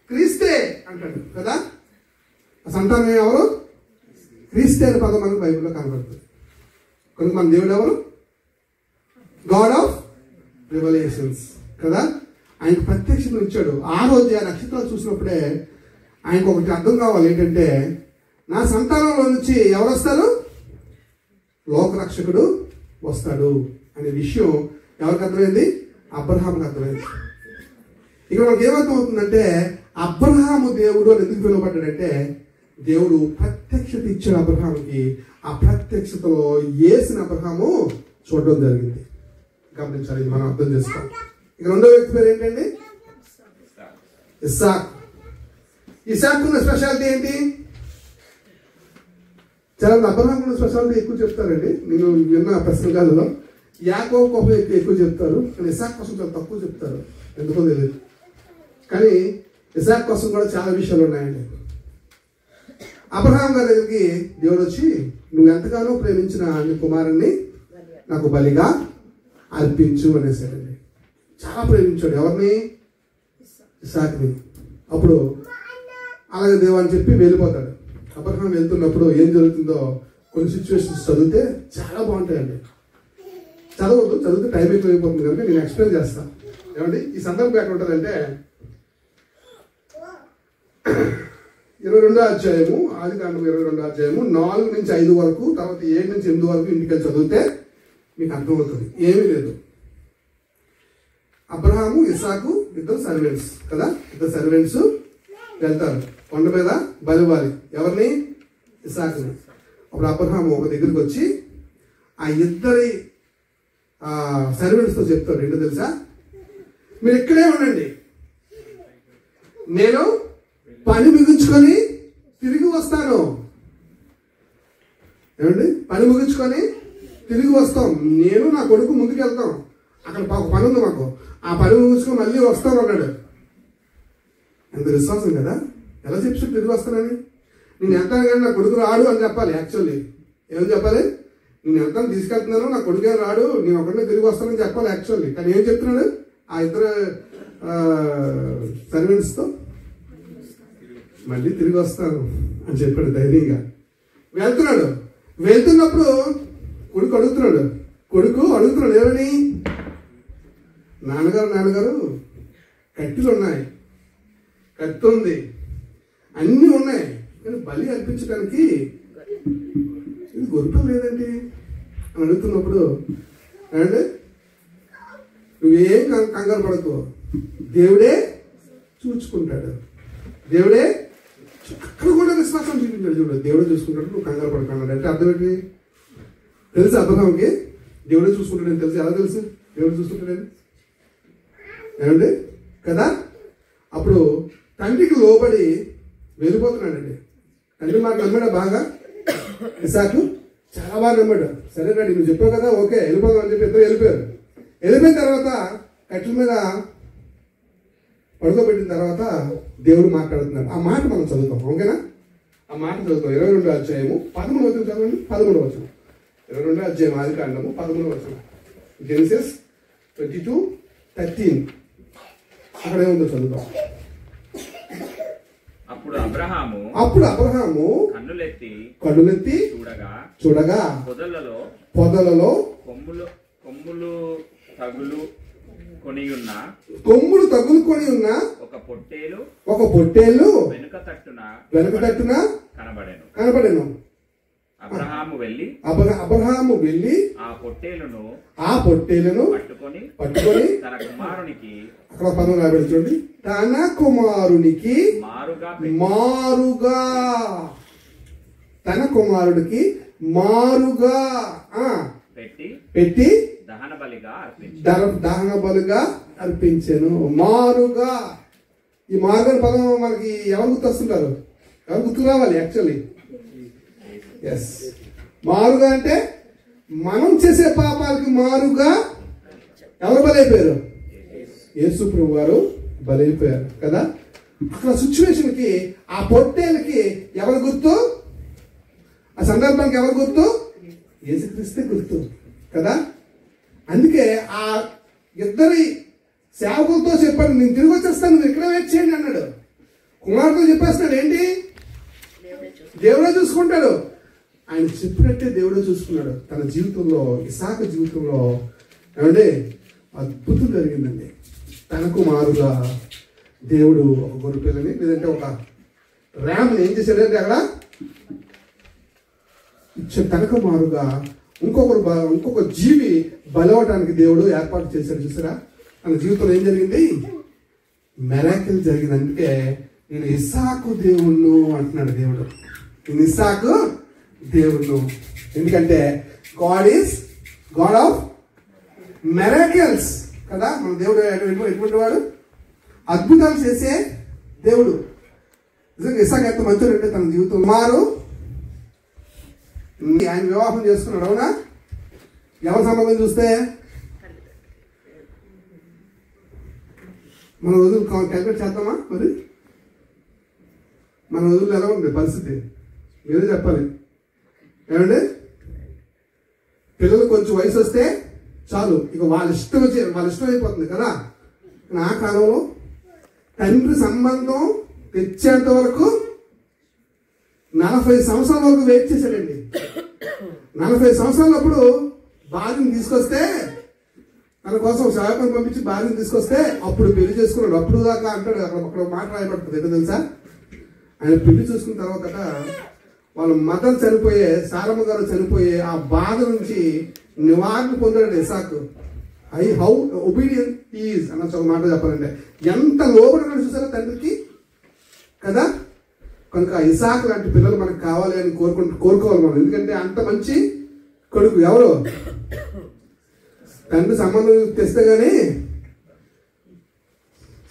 [SPEAKER 5] క్రీస్తే అంటాడు కదా. ఆ సంతానం ఎవరు? క్రీస్తే అనే పదం మనకు బైబిల్లో కనబడుతుంది. కనుక మన దేవుడు ఎవరు? గాడ్ ఆఫ్ రెవల్యూషన్స్ కదా. ఆయనకు ప్రత్యక్షత ఇచ్చాడు. ఆ రోజు ఆ నక్షత్రాలు చూసినప్పుడే ఆయనకు ఒకటి అర్థం కావాలి. ఏంటంటే నా సంతానంలో నుంచి ఎవరు వస్తారు? లోకరక్షకుడు వస్తాడు అనే విషయం ఎవరికి అర్థమైంది? అబ్రహాముకి అర్థమైంది. ఇక్కడ మనకి ఏమర్థం అవుతుందంటే అబ్రహాము దేవుడు అని ఎందుకు పిలువబడ్డాడంటే దేవుడు ప్రత్యక్షత ఇచ్చిన అబ్రహాముకి. ఆ ప్రత్యక్షతలో యేసుని అబ్రహాము చూడడం జరిగింది. గమనించాలి, మనం అర్థం చేసుకోవాలి. ఇక రెండో వ్యక్తి పేరు ఏంటండి? ఇస్సాకు ఉన్న స్పెషాలిటీ ఏంటి? చాలా అబ్రహాం ఉన్న స్పెషాలిటీ ఎక్కువ చెప్తారండి. నేను విన్న ప్రశ్నకాలలో యాకోబు కోసం ఎక్కువ చెప్తారు, కానీ ఇస్సాకు కోసం చాలా తక్కువ చెప్తారు. ఎందుకో తెలియదు. కానీ ఇస్సాకు కోసం కూడా చాలా విషయాలు ఉన్నాయండి. అబ్రహాం గారి దగ్గరికి దేవుడు వచ్చి నువ్వు ఎంతగానో ప్రేమించిన నీ కుమారుణ్ణి నాకు బలిగా అర్పించు అనేసాడండి. చాలా ప్రేమించాడు. ఎవరిని? ఇస్సాకుని. అప్పుడు అలాగే దేవాన్ని చెప్పి వెళ్ళిపోతాడు. అబ్రహాం వెళ్తున్నప్పుడు ఏం జరుగుతుందో కొన్ని సిచ్యువేషన్స్ చదివితే చాలా బాగుంటాయండి. చదివితే టైం ఎక్కువ అయిపోతుంది కనుక నేను ఎక్స్ప్లెయిన్ చేస్తాను. ఏమండి ఈ సందర్భం ఎక్కడ ఉంటుందంటే 22వ అధ్యాయము, ఆదికాండం 22వ అధ్యాయము 4 నుంచి 5 వరకు, తర్వాత 7 నుంచి 8 వరకు ఇంటికి చదివితే మీకు అర్థమవుతుంది. ఏమీ లేదు. అబ్రహాము ఇస్సాకు ఇద్దరు సర్వెంట్స్ కదా. ఇద్దరు సర్వెంట్స్ వెళ్తారు కొండ మీద బలివ్వాలి. ఎవరిని? ఇస్సాకుని. అప్పుడు అబ్రహాము ఒక దగ్గరికి వచ్చి ఆ ఇద్దరి సర్వెంట్స్తో చెప్తాడు. ఏంటో తెలుసా? మీరు ఇక్కడే ఉండండి, నేను పని ముగించుకొని తిరిగి వస్తాను. ఏమండి? పని ముగించుకొని తిరిగి వస్తాం. నేను నా కొడుకు ముందుకు వెళ్తాం. అక్కడ ఒక పని ఉంది మాకు, ఆ పని ముగించుకొని మళ్ళీ వస్తాం అన్నాడు. ఎంత విశ్వాసం కదా! ఎలా చెప్పి తిరిగి వస్తానని? నేను వెళ్తాను కానీ నా కొడుకు రాడు అని చెప్పాలి. యాక్చువల్లీ ఏమని చెప్పాలి? నేను వెళ్తాను, తీసుకెళ్తున్నాను, నా కొడుకే రాడు, నేను ఒకరినే తిరిగి వస్తానని చెప్పాలి యాక్చువల్లీ. కానీ ఏం చెప్తున్నాడు ఆ ఇద్దరు సర్వెంట్స్తో? మళ్ళీ తిరిగి వస్తాను అని చెప్పాడు ధైర్యంగా. వెళ్తున్నాడు. వెళ్తున్నప్పుడు కొడుకు అడుగుతున్నాడు ఏమని? నాన్నగారు కట్టెలు ఉన్నాయి, కత్తి ఉంది, అన్నీ ఉన్నాయి, కానీ బలి అర్పించడానికి ఇది గొప్ప లేదండి అని అడుగుతున్నప్పుడు, అంటే నువ్వేం కంగారు పడకు, దేవుడే చూసుకుంటాడు. దేవుడే అక్కడ కూడా విశ్వాసం చూపించాడు. చూడు, దేవుడే చూసుకుంటాడు, నువ్వు కంగారు పడుకున్నాడు అంటే అర్థం ఏంటి? తెలుసు అబ్రహాంకి దేవుడే చూసుకుంటాడని తెలుసు. ఎలా తెలుసు దేవుడు చూసుకుంటాడని? ఏమండి కదా? అప్పుడు తండ్రికి లోబడి వెళ్ళిపోతున్నాడండి. తండ్రి మాట నమ్మాడు బాగా. ఇసాకు చాలా బాగా నమ్మాడు. సరే రండి, నువ్వు చెప్పావు కదా, ఓకే వెళ్ళిపోదాం అని చెప్పి ఇద్దరు వెళ్ళిపోయారు. వెళ్ళిపోయిన తర్వాత కట్టెల మీద పడుకోబెట్టిన తర్వాత దేవుడు మాట్లాడుతున్నాడు. ఆ మాట మనం చదువుతాం, ఓకేనా? ఆ మాట చదువుతాం. 22వ అధ్యాయము 13వ వచనం చదవండి. 13వ వచనం, 22వ అధ్యాయం ఆదికాండము 13వ వచనం. జెనసిస్ 22:13. అక్కడ ఏముందో చదువుతాం.
[SPEAKER 6] అప్పుడు అబ్రహాము
[SPEAKER 5] కన్నులెత్తి
[SPEAKER 6] చూడగా
[SPEAKER 5] పొదలలో
[SPEAKER 6] కొమ్ములు తగులుకొని ఉన్న ఒక పొట్టేలు వెనుక తట్టున కనబడెను. అబ్రహాము వెళ్ళి ఆ పొట్టేలును పట్టుకొని తన కుమారునికి, అక్కడ పదం రాబడి చూడండి, తన కుమారునికి మారుగా పెట్టి దహన బలిగా అర్పించాను. మారుగా, ఈ మారుగా పదం మనకి ఎవరు గుర్తొస్తుంటారు? ఎవరు గుర్తు రావాలి యాక్చువల్లీ? ఎస్, మారుగా అంటే మనం చేసే పాపాలకి మారుగా ఎవరు బలైపోయారు? యేసు ప్రభు వారు బలైపోయారు కదా. అక్కడ సిచ్యువేషన్ కి, ఆ పొట్టేలకి ఎవరు గుర్తు? ఆ సందర్భానికి ఎవరు గుర్తు? యేసుక్రీస్తే గుర్తు కదా. అందుకే ఆ ఇద్దరి సేవకులతో చెప్పాడు, నేను తిరిగి వచ్చేస్తాను, నువ్వు ఇక్కడ వెయిట్ చేయండి అన్నాడు. కుమారుతో చెప్పేస్తున్నాడు, ఏంటి? దేవుడే చూసుకుంటాడు. ఆయన చెప్పినట్టే దేవుడే చూసుకున్నాడు తన జీవితంలో. ఇసాకు జీవితంలో ఏమంటే అద్భుతం జరిగిందండి. తనకు మారుగా దేవుడు ఒక గొర్రె పిల్లని, లేదంటే ఒక ర్యామ్ని ఏం చేశాడంటే అక్కడ తనకు మారుగా ఇంకొక జీవి బలవటానికి దేవుడు ఏర్పాటు చేశాడు. చూసారా, తన జీవితంలో ఏం జరిగింది? మెరాకిల్ జరిగింది. అందుకే నేను ఇస్సాకు దేవుణ్ణు అంటున్నాడు దేవుడు. నేను ఇస్సాకు దేవుడు. ఎందుకంటే గాడ్ ఆఫ్ మెరాకిల్స్ కదా. మన దేవుడు ఎటువంటి వాడు? అద్భుతాలు చేసే దేవుడు. నిజంగా ఇస్సాకు ఎంత మంచోడు అంటే తన జీవితం మారు ఆయన వివాహం చేసుకున్నాడు. అవునా? ఎవరి సంబంధం చూస్తే మన రోజులు క్యాల్కులేట్ చేద్దామా? మరి మన రోజుల్లో ఎలా ఉంది పరిస్థితి? మీరే చెప్పాలి. ఏమండి, పిల్లలు కొంచెం వయసు వస్తే చాలు, ఇక వాళ్ళ ఇష్టం అయిపోతుంది కదా. నా కాలంలో తండ్రి సంబంధం తెచ్చేంత వరకు 40 సంవత్సరాల వరకు వెయిట్ చేశాడండి. 40 సంవత్సరాలప్పుడు భార్యను తీసుకొస్తే, తన కోసం సేవకుని పంపించి భార్యను తీసుకొస్తే అప్పుడు పెళ్లి చేసుకున్నాడు. అప్పుడు దాకా అంటాడు, అక్కడ మాట రాయబడుతుంది. ఏంటో తెలుసా? ఆయన పెళ్లి చూసుకున్న తర్వాత వాళ్ళ మదర్ చనిపోయే, సారమ్మ గారు చనిపోయే ఆ బాధ నుంచి నివారణ పొందాడు ఇసాకు. హౌ ఒబీడియన్ ఈజ్ అన్న ఒక మాట చెప్పాలంటే ఎంత లోబడి చూసారా తండ్రికి కదా. కనుక ఇసాకు లాంటి పిల్లలు మనకు కావాలి అని కోరుకోవాలి మనం. ఎందుకంటే అంత మంచి కొడుకు. ఎవరు? తండ్రి సంబంధం తెస్తే గానీ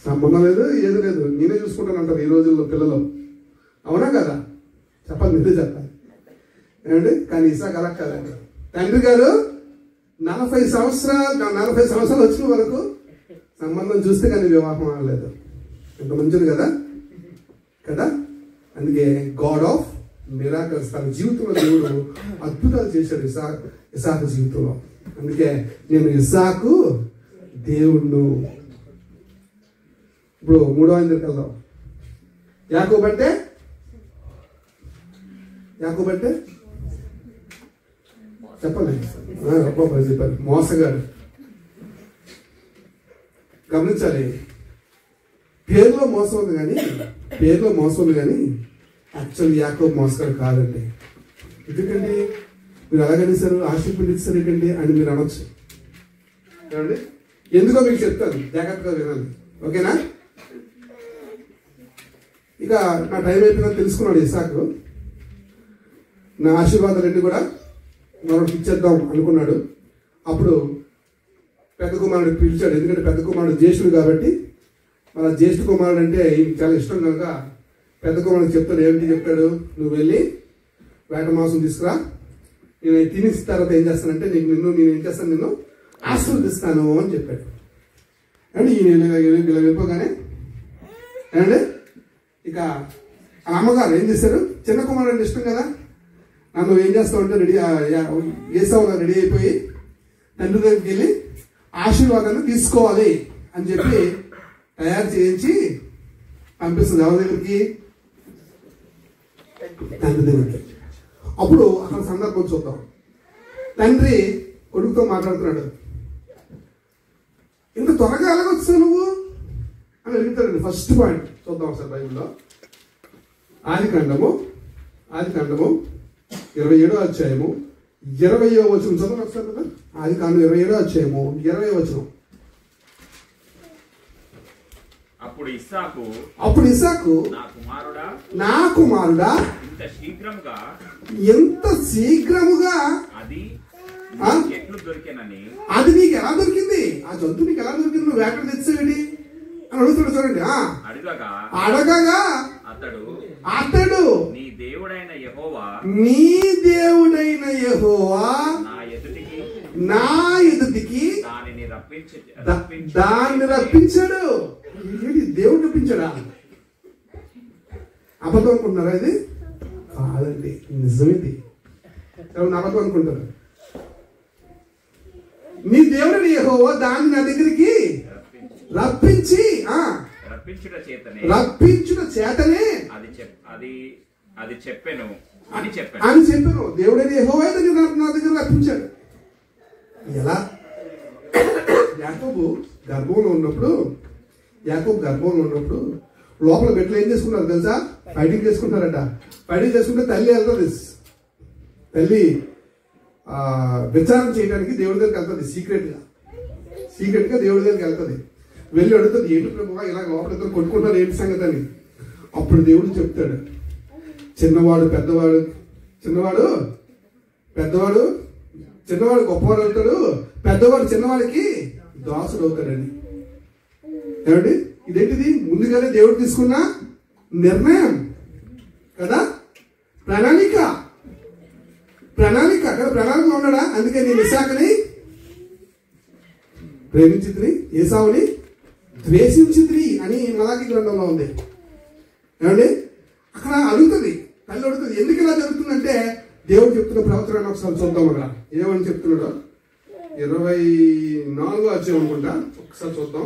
[SPEAKER 6] సంబంధం లేదు, ఏది లేదు, నేనే చూసుకుంటాను అంటారు ఈ రోజుల్లో పిల్లలు. అవునా కదా? చెప్పాలి, మీరే చెప్పాలి ఏమండి. కానీ ఇసాక్ అలా కాదండి. తండ్రి గారు 40 సంవత్సరాలు వచ్చిన వరకు సంబంధం చూస్తే కానీ వివాహం అవ్వలేదు. ఎంత మంచిది కదా కదా. అందుకే గాడ్ ఆఫ్ మిరాకిల్స్, తన జీవితంలో దేవుడు అద్భుతాలు చేశాడు ఇసాకు జీవితంలో. అందుకే నేను ఇసాకు దేవుణ్ణు. ఇప్పుడు 3వ అధ్యాయానికి వెళ్దాం. యాకోబు అంటే చెప్పండి. చెప్పాలి, మోసగాడు. గమనించాలి, పేరులో మోసం ఉంది కానీ యాక్చువల్ యాకోబు మోసగాడు కాదండి. ఎందుకండి మీరు అలాగనిస్తారు, ఆశించారు ఏంటండి అని మీరు అనొచ్చు. ఏమండి, ఎందుకో మీకు చెప్తాను, జాగ్రత్తగా వినండి, ఓకేనా? ఇక నా టైం అయిపోయిందని తెలుసుకున్నాడు ఇసాకు. నా ఆశీర్వాదాలన్నీ కూడా మరొకటి ఇచ్చేద్దాం అనుకున్నాడు. అప్పుడు పెద్ద కుమారుడు పిలిచాడు. ఎందుకంటే పెద్ద కుమారుడు జ్యేష్ఠుడు కాబట్టి, మన జ్యేష్ఠ కుమారుడు అంటే ఈయనకి చాలా ఇష్టం కనుక పెద్ద కుమారుడు చెప్తాడు. ఏమిటి చెప్తాడు? నువ్వు వెళ్ళి వేట మాంసం తీసుకురా, నేను తినేసిన తర్వాత ఏం చేస్తానంటే నేను ఏం చేస్తాను, నిన్ను ఆశీర్వదిస్తాను అని చెప్పాడు. అంటే ఈయన ఇలా వెళ్ళిపోగానే ఏమంటే ఇక ఆ అమ్మగారు ఏం చేశారు, చిన్న కుమారుడు అంటే ఇష్టం కదా, నన్ను ఏం చేస్తామంటే ఏసావు రెడీ అయిపోయి తండ్రి దగ్గరికి వెళ్ళి ఆశీర్వాదాన్ని తీసుకోవాలి అని చెప్పి తయారు చేయించి పంపిస్తుంది. ఎవరి దగ్గరికి? తండ్రి దగ్గరికి. అప్పుడు అక్కడ సందర్భం చూద్దాం. తండ్రి కొడుకుతో మాట్లాడుతున్నాడు. ఇంత త్వరగా ఎలాగొచ్చావు నువ్వు అని అడుగుతాడండి. ఫస్ట్ పాయింట్ చూద్దాం సార్ బైబిల్లో. ఆదికాండము 27వ అధ్యాయము 20వ వచనం చదవండి ఒకసారి కదా. ఆదికాండం 27వ అధ్యాయము 20వ వచనం.
[SPEAKER 7] అప్పుడు ఇస్సాకు
[SPEAKER 6] నా కుమారుడా ఎంత శీఘ్రముగా
[SPEAKER 7] అది
[SPEAKER 6] నీకు ఎలా దొరికింది, ఆ జంతువు నీకు ఎలా దొరికింది, నువ్వు వేట తెచ్చేవి అని అడుగుతాడు. చూడండి, అడగగా అతడు నీ దేవుడైన యెహోవా నా ఎదుటికి దాన్ని రప్పించాడు. దేవుడు రప్పించాడా? అబద్ధం అనుకుంటున్నారా? ఇది కాదండి, నిజమేది. అబద్ధం అనుకుంటారు. నీ దేవుడైన యెహోవా దాన్ని నా దగ్గరికి రప్పించుట చేతనే
[SPEAKER 7] అది చెప్పాను అని
[SPEAKER 6] చెప్పాను. దేవుడైన యెహోవా నా దగ్గర రప్పించాడు. ఎలా? యాకోబు గర్భంలో ఉన్నప్పుడు లోపల బెడ్లు ఏం చేసుకున్నారు తెలుసా? ఫైటింగ్ చేసుకుంటారట. ఫైటింగ్ చేసుకుంటే తల్లి వెళ్తుంది. తల్లి విచారణ చేయడానికి దేవుడి దగ్గరికి వెళ్తుంది. సీక్రెట్ గా దేవుడి దగ్గరికి వెళ్తుంది. వెళ్ళి అడుగుతుంది, ఏంటి ప్రభువా ఇలా లోపల ఇద్దరు కొట్టుకుంటారు, ఏంటి సంగతి అని. అప్పుడు దేవుడు చెప్తాడు, చిన్నవాడు గొప్పవాడు అవుతాడు, పెద్దవాడు చిన్నవాడికి దాసుడు అవుతాడని. ఏమండి, ఇదేంటిది? ముందుగానే దేవుడు తీసుకున్న నిర్ణయం కదా, ప్రణాళిక ఉన్నాడా? అందుకే నేను ఇస్సాకుని ప్రేమించితిని, ఏసావుని ద్వేషించితిని అని మలాకి గ్రంథంలో ఉంది. ఏమండి, అక్కడ అడుగుతుంది, తల్లి అడుగుతుంది, ఎందుకు ఇలా జరుగుతుందంటే దేవుడు చెప్తున్న ప్రవచనాన్ని ఒకసారి చూద్దాం. అక్కడ ఏమని చెప్తున్నాడో 24వ అధ్యాయం అనుకుంటా, ఒకసారి చూద్దాం.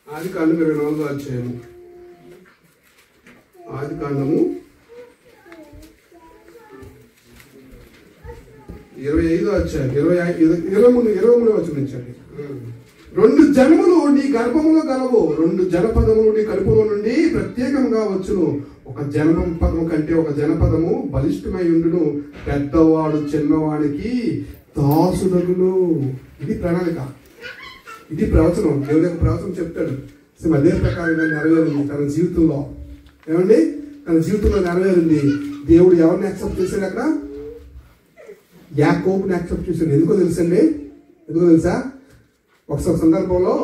[SPEAKER 6] ఆదికాండం 24వ అధ్యాయము. ఆదికాండము 25వ అధ్యాయం 23వ వచనం నుంచండి. 2 జనములు నీ గర్భములో గలవు, 2 జనపదములు నీ కడుపులో నుండి ప్రత్యేకంగా వచ్చును. ఒక జనపదము కంటే ఒక జనపదము బలిష్టమై ఉండును, పెద్దవాడు చిన్నవాడికి దాసుడగును. ఇది ప్రణాళిక, ఇది ప్రవచనం. దేవుడి యొక్క ప్రవచనం చెప్తాడు. అదే ప్రకారంగా నెరవేరింది తన జీవితంలో. ఏమండి, తన జీవితంలో నెరవేరింది. దేవుడు ఎవరిని యాక్సెప్ట్ చేశాడు? అక్కడ యాకోబుని యాక్సెప్ట్ చేశాడు. ఎందుకో తెలుసా? ఒకసారి సందర్భంలో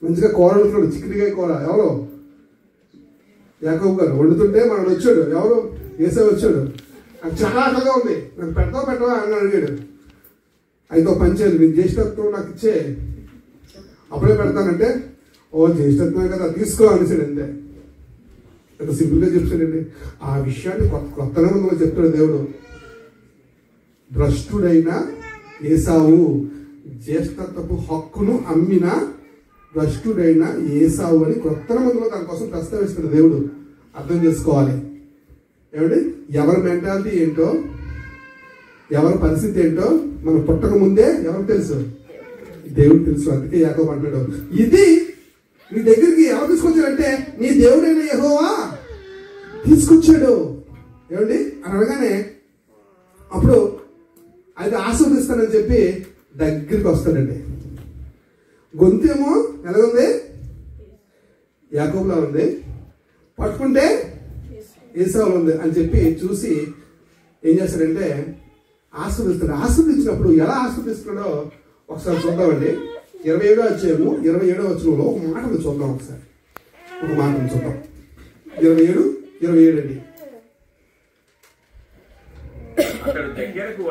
[SPEAKER 6] మంచిగా కూర వండుతున్నాడు, చికెన్కాయ కూర. ఎవరు? యాకోబు గారు వండుతుంటే మనడు వచ్చాడు. ఎవరు? ఏసావు వచ్చాడు. నాకు చాలా ఆకలిగా ఉంది, నాకు పెట్టవా అని అడిగాడు. అయితే ఒక పని చేయాలి, నేను జ్యేష్ఠత్వం నాకు ఇచ్చే, అప్పుడే పెడతానంటే, ఓ జ్యేష్ఠత్వమే కదా తీసుకో అనేసాడు. అంతే, అంత సింపుల్గా చెప్తాడండి. ఆ విషయాన్ని కొత్త నిబంధనలో చెప్తాడు దేవుడు. భ్రష్టుడైన ఏసావు, జ్యేష్ఠత్వపు హక్కును అమ్మిన భ్రష్టుడైన ఏసావు అని కొత్త నిబంధనలో దానికోసం ప్రస్తావిస్తాడు దేవుడు. అర్థం చేసుకోవాలి ఏమండి, ఎవరి మెంటాలిటీ ఏంటో, ఎవరి పరిస్థితి ఏంటో మనం పుట్టక ముందే ఎవరికి తెలుసు? దేవుడు తెలుసు. అందుకే యాకోబు అంటాడు, ఇది నీ దగ్గరికి ఎవరు తీసుకొచ్చాడంటే నీ దేవుడైన యెహోవా తీసుకొచ్చాడు. ఏమండి అని అనగానే అప్పుడు అది ఆస్వాదిస్తానని చెప్పి దగ్గరికి వస్తాడండి. గొంతేమో ఎలాగుంది? యాకోబులా ఉంది, పట్టుకుంటే ఏసావులో ఉంది అని చెప్పి చూసి ఏం చేస్తాడంటే ఆస్వాదిస్తాడు. ఆస్వాదించినప్పుడు ఎలా ఆస్వాదిస్తున్నాడో ఒకసారి చూద్దామండి. 27వ అధ్యాయము 27వ వచనంలో ఒక మాటను చూద్దాం. ఒకసారి ఒక మాటను చూద్దాం. 27 అండి.
[SPEAKER 7] అతడు దగ్గరకు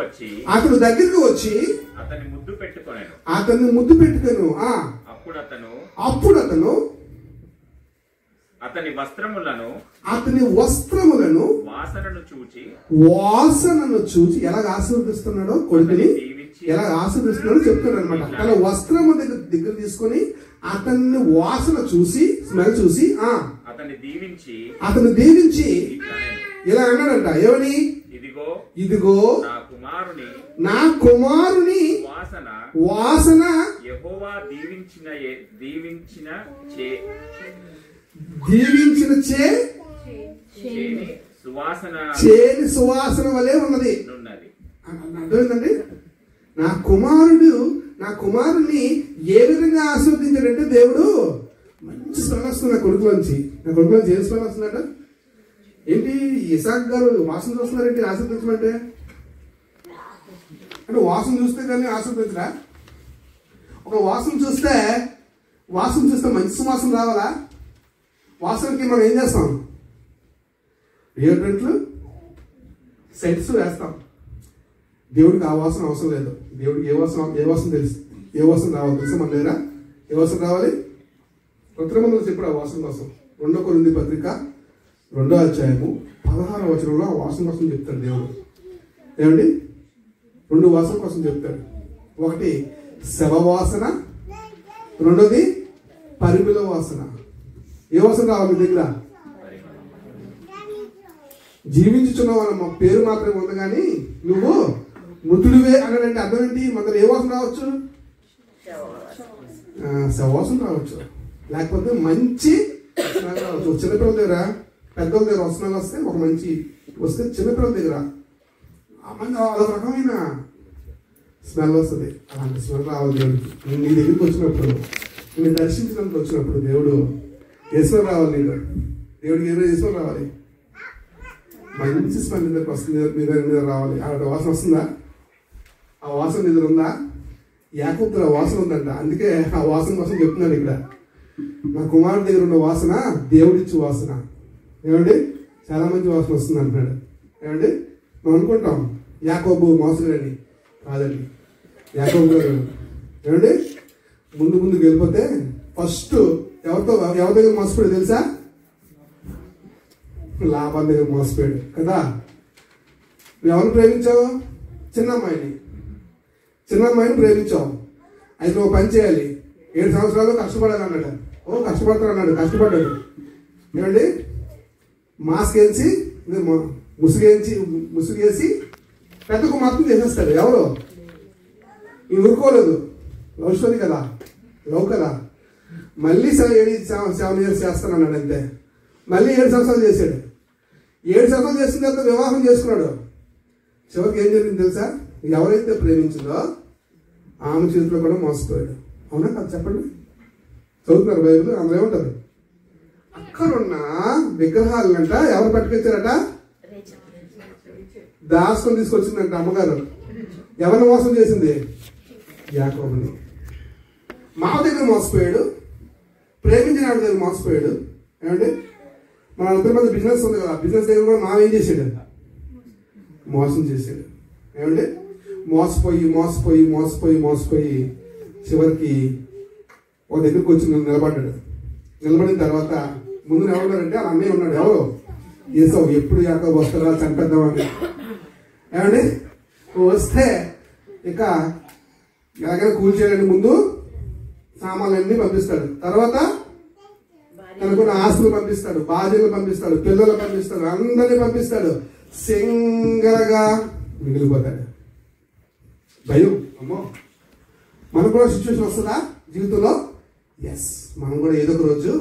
[SPEAKER 7] వచ్చి
[SPEAKER 6] అతన్ని
[SPEAKER 7] ముద్దు పెట్టుకొనెను.
[SPEAKER 6] అప్పుడు అతను
[SPEAKER 7] అతని
[SPEAKER 6] వస్త్రములను వాసనను చూచి ఎలాగ ఆశీర్వదిస్తున్నాడో, కొడుకుని ఎలాగ ఆశీర్వదిస్తున్నాడో చెప్తున్నాడు అనమాట. తన వస్త్రము దగ్గర తీసుకొని అతన్ని వాసన చూసి, స్మెల్ చూసి అతను దీవించి ఇలా అన్నాడంట. ఏమని? ఇదిగో నా కుమారుని వాసన
[SPEAKER 7] యెహోవా దీవించిన
[SPEAKER 6] చేని సువాసన వలె ఉన్నది. అర్థమైందండి? నా కుమారుని ఏ విధంగా ఆశీర్వదించాడంటే దేవుడు, మంచి స్మెల్ వస్తుంది నా కొడుకులోంచి ఏం స్మెల్ వస్తుందట? ఏంటి ఇసాక్ గారు వాసన చూస్తున్నారేంటి ఆశీర్వదించమంటే? అంటే వాసన చూస్తే కానీ ఆశీర్వదించరా? ఒక వాసన చూస్తే మంచి సువాసన రావాలా? వాసనకి మనం ఏం చేస్తాం? డియోడ్రెంట్లు, సెంట్స్ వేస్తాం. దేవుడికి ఆ వాసన అవసరం లేదు. దేవుడికి ఏ వాసన తెలుసు? ఏ వాసన రావాలి తెలుసా మన దగ్గర? ఏ వాసన రావాలి? కొత్త నిబంధనలో చెప్పాడు ఆ వాసన కోసం. 2 కొరింథీ పత్రిక 2వ అధ్యాయము 16వ వచనంలో ఆ వాసన కోసం చెప్తాడు దేవుడు. ఏమండి, 2 వాసన కోసం చెప్తాడు. ఒకటి శవ వాసన, రెండోది పరిమళ వాసన. ఏ వాసన రావాలి మీ దగ్గర? జీవించుచున్నావు పేరు మాత్రమే ఉంది కానీ నువ్వు మృతుడివే అన్నాడంటే అర్థం ఏంటి? మన ఏ వాసన రావచ్చు? శవాసన రావచ్చు, లేకపోతే మంచి రావచ్చు. చిన్నపిల్లల దగ్గర, పెద్దల దగ్గర వసనాలు వస్తే ఒక మంచి వస్తే, చిన్నపిల్లల దగ్గర అదొక రకమైన స్మెల్ వస్తుంది. అలాంటి స్మెల్ రావాలి దేవుడికి. నీ దగ్గరికి వచ్చినప్పుడు, నేను దర్శించినందుకు వచ్చినప్పుడు దేవుడు ఏ స్మెల్ రావాలి? దేవుడికి ఏ స్మెల్ రావాలి? మంచి స్మెల్ దగ్గరకు వస్తుంది, మీద రావాలి. అలాంటి వాసన వస్తుందా? ఆ వాసన నిద్ర ఉందా? యాకోబులో ఆ వాసన ఉందంట. అందుకే ఆ వాసన కోసం చెప్తున్నాడు ఇక్కడ. నా కుమారుడి దగ్గర ఉన్న వాసన దేవుడిచ్చి వాసన. ఏమండి, చాలా మంచి వాసన వస్తుంది అంటున్నాడు. ఏమండి, మనం అనుకుంటాం యాకోబు మోసగాడని. కాదండి, యాకోబు గారు ఏమండి ముందుకు వెళ్ళిపోతే ఫస్ట్ ఎవరి దగ్గర మోసపోయాడు తెలుసా? లాభాల దగ్గర మోసపోయాడు కదా. నువ్వు ఎవరిని ప్రేమించావు? చిన్న అమ్మాయిని ప్రేమించావు. అయితే నువ్వు పని చేయాలి, 7 సంవత్సరాలు కష్టపడాలి అన్నాడు. కష్టపడతాడు. కష్టపడ్డాడు. ఏమండి, మాస్క్ వేసి ముసుగేసి పెద్ద కుమార్తెను చేసేస్తాడు. ఎవరు? ఈ ఊరుకోలేదు. లవ్ స్టోరీ కదా, లవ్ కదా. మళ్ళీ 7 ఇయర్స్ చేస్తాను అన్నాడు. అంతే. మళ్ళీ 7 సంవత్సరాలు చేశాడు. 7 సంవత్సరాలు చేసిన తర్వాత వివాహం చేసుకున్నాడు. చివరికి ఏం జరిగింది తెలుసా? ఎవరైతే ప్రేమించిందో ఆమె చేతిలో కూడా మోసపోయాడు. అవునా కాదు చెప్పండి? చదువుతున్నారు బైబిల్, అందులో ఏముంటుంది? అక్కడున్న విగ్రహాలంట ఎవరు పట్టుకొచ్చారట? దాసుకొని తీసుకొచ్చిందంట అమ్మగారు. ఎవరిని మోసం చేసింది? యాకోబుని. మా దగ్గర మోసపోయాడు, ప్రేమించిన ఆవిడ దగ్గర మోసపోయాడు. ఏమంటే మన అందరి మంది బిజినెస్ ఉంది కదా, బిజినెస్ దగ్గర కూడా మావేం చేశాడు, మోసం చేశాడు. ఏమంటే మోసపోయి మోసపోయి మోసపోయి మోసపోయి చివరికి ఒక దగ్గరికి వచ్చి నిలబడ్డాడు. నిలబడిన తర్వాత ముందు ఎవరున్నారంటే వాళ్ళ అన్నయ్య ఉన్నాడు. ఎవరు? ఏసావు. ఎప్పుడు యాకోబు వస్తారా చంపేద్దామని. ఏమండి వస్తే ఇక ఎలాగైనా కూల్చేయడానికి ముందు సామాన్లన్నీ పంపిస్తాడు. తర్వాత తనకున్న ఆస్తులు పంపిస్తాడు, బాధ్యతలు పంపిస్తాడు, పిల్లలు పంపిస్తాడు, అందరినీ పంపిస్తాడు. సింగరగా మిగిలిపోతాడు. భయం. అమ్మో మనకు కూడా సిచ్యువేషన్ వస్తుందా జీవితంలో? ఎస్, మనం కూడా ఏదో ఒక రోజు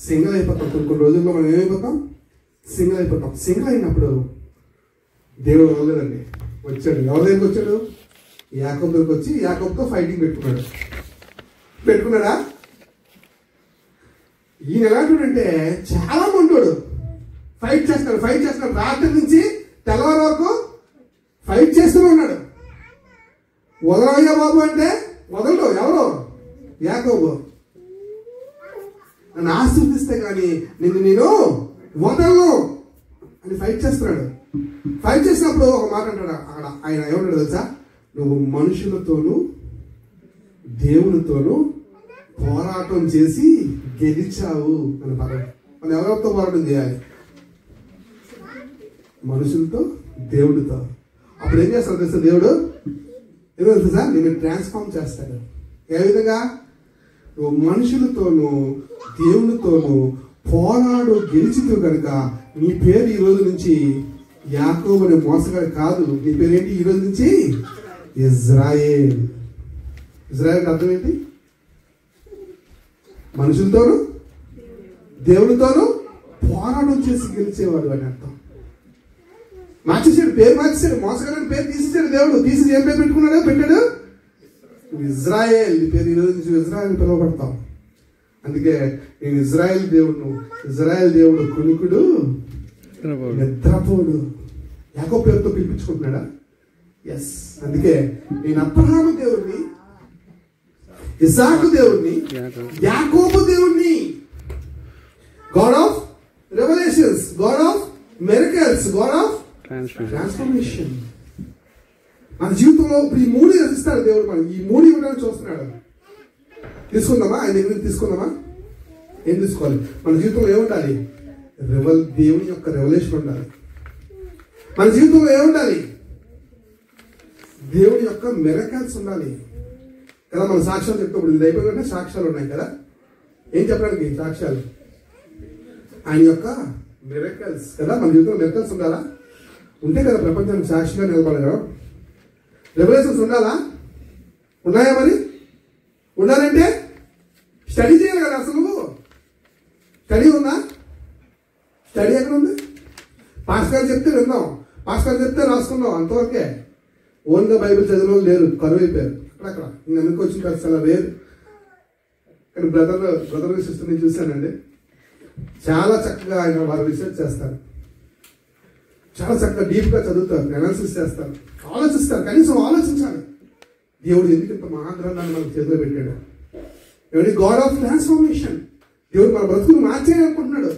[SPEAKER 6] సింగిల్ అయిపోతాం. కొన్ని రోజుల్లో మనం ఏమైపోతాం? సింగిల్ అయిపోతాం. సింగిల్ అయినప్పుడు దేవుడు వదలలేదండి, వచ్చాడు. ఎవరి దగ్గరికి వచ్చాడు? యాకోబు దగ్గరికి వచ్చి యాకోబుతో ఫైటింగ్ పెట్టుకున్నాడా? ఈయన ఎలాంటివాడంటే చాలా మంటోడు. ఫైట్ చేస్తున్నాడు రాత్రి నుంచి తెల్లవారి వరకు ఫైట్ చేస్తూనే ఉన్నాడు. వదలయ్యా బాబు అంటే వదలడు. ఎవరు? యాకోబు. నన్ను ఆశీర్వదిస్తే కానీ నేను వదలను అని ఫైట్ చేస్తున్నాడు. ఫైట్ చేసినప్పుడు ఒక మాట అంటాడు అక్కడ. ఆయన ఏమంటాడు తెలుసా? నువ్వు మనుషులతోనూ దేవునితోనూ పోరాటం చేసి గెలిచావు అని పదం. మనం ఎవరితో పోరాటం చేయాలి? మనుషులతో, దేవుడితో. అప్పుడు ఏం చేస్తాడు తెలుసా దేవుడు? ఏదో తెలుసా? నేను ట్రాన్స్ఫార్మ్ చేస్తాడు. ఏ విధంగా? నువ్వు మనుషులతోనూ దేవునితోనూ పోరాడు గెలిచితో కనుక నీ పేరు ఈ రోజు నుంచి యాకోబు అనే మోసగాడు కాదు. నీ పేరేంటి ఈ రోజు నుంచి? ఇజ్రాయేల్. ఇజ్రాయేల్ అర్థం ఏంటి? మనుషులతోనూ దేవునితోనూ పోరాటం చేసి గెలిచేవాడు అని అర్థం. మార్చేసాడు, పేరు మార్చేసాడు. మోసగాడని పేరు తీసేసాడు దేవుడు. తీసి ఏం పేరు పెట్టాడు? ఇజ్రాయేల్. నీ పేరు ఈ రోజు నుంచి ఇజ్రాయేల్ పిలువబడతాం. అందుకే నేను ఇజ్రాయేల్ దేవుడు. ఇజ్రాయేల్ దేవుడు కునికుడు నిద్రపోడు. యాకోబు పేరుతో పిలిపించుకుంటున్నాడా? ఎస్. అందుకే నేను అబ్రహాము దేవుడిని, ఇస్సాకు దేవుడిని, యాకోబు దేవుడిని. God of revolutions, God of miracles, God of transformation. మన జీవితంలో ఇప్పుడు ఈ మూడు ఇస్తాడు దేవుడు. మనం ఈ మూడు ఇవ్వడానికి చూస్తున్నాడు. తీసుకుందామా? ఆయన దగ్గర తీసుకుందామా? ఏం తీసుకోవాలి? మన జీవితంలో ఏముండాలి? దేవుని యొక్క రెవల్యూషన్ ఉండాలి. మన జీవితంలో ఏముండాలి? దేవుని యొక్క మిరకల్స్ ఉండాలి కదా. మన సాక్ష్యాలు చెప్తాం. ఇది అయిపోయిందంటే సాక్ష్యాలు ఉన్నాయి కదా. ఏం చెప్పడానికి సాక్ష్యాలు? ఆయన యొక్క మిరకల్స్ కదా. మన జీవితంలో మిరకల్స్ ఉండాలా? ఉంటే కదా ప్రపంచానికి సాక్షిగా నిలబడగలం. రెవల్యూషన్స్ ఉండాలా? ఉన్నాయా? మరి ఉండాలంటే స్టడీ చేయాలి కదా. అసలు స్టడీ ఉందా? స్టడీ ఎక్కడ ఉంది? పాస్టర్ చెప్తే విన్నాం, పాస్టర్ చెప్తే రాసుకున్నాం, అంతవరకే. ఓన్గా బైబిల్ చదివిన లేరు, కరువు అయిపోయారు. అక్కడక్కడ నేను ఎందుకు వచ్చిన పరిస్థితి వేరు. కానీ బ్రదర్ సిస్టర్ నేను చూశానండి. చాలా చక్కగా ఆయన వారు రీసెర్చ్ చేస్తారు. చాలా చక్కగా డీప్గా చదువుతారు, అనాలిసిస్ చేస్తారు, ఆలోచిస్తారు. కనీసం ఆలోచించాలి. దేవుడు ఎందుకు ఇంత మహాగ్రంథాన్ని మనకు చేతిలో పెట్టాడు? ఏమిటి? God of transformation. దేవుడు మన బ్రతుకును మార్చేయాలనుకుంటున్నాడు.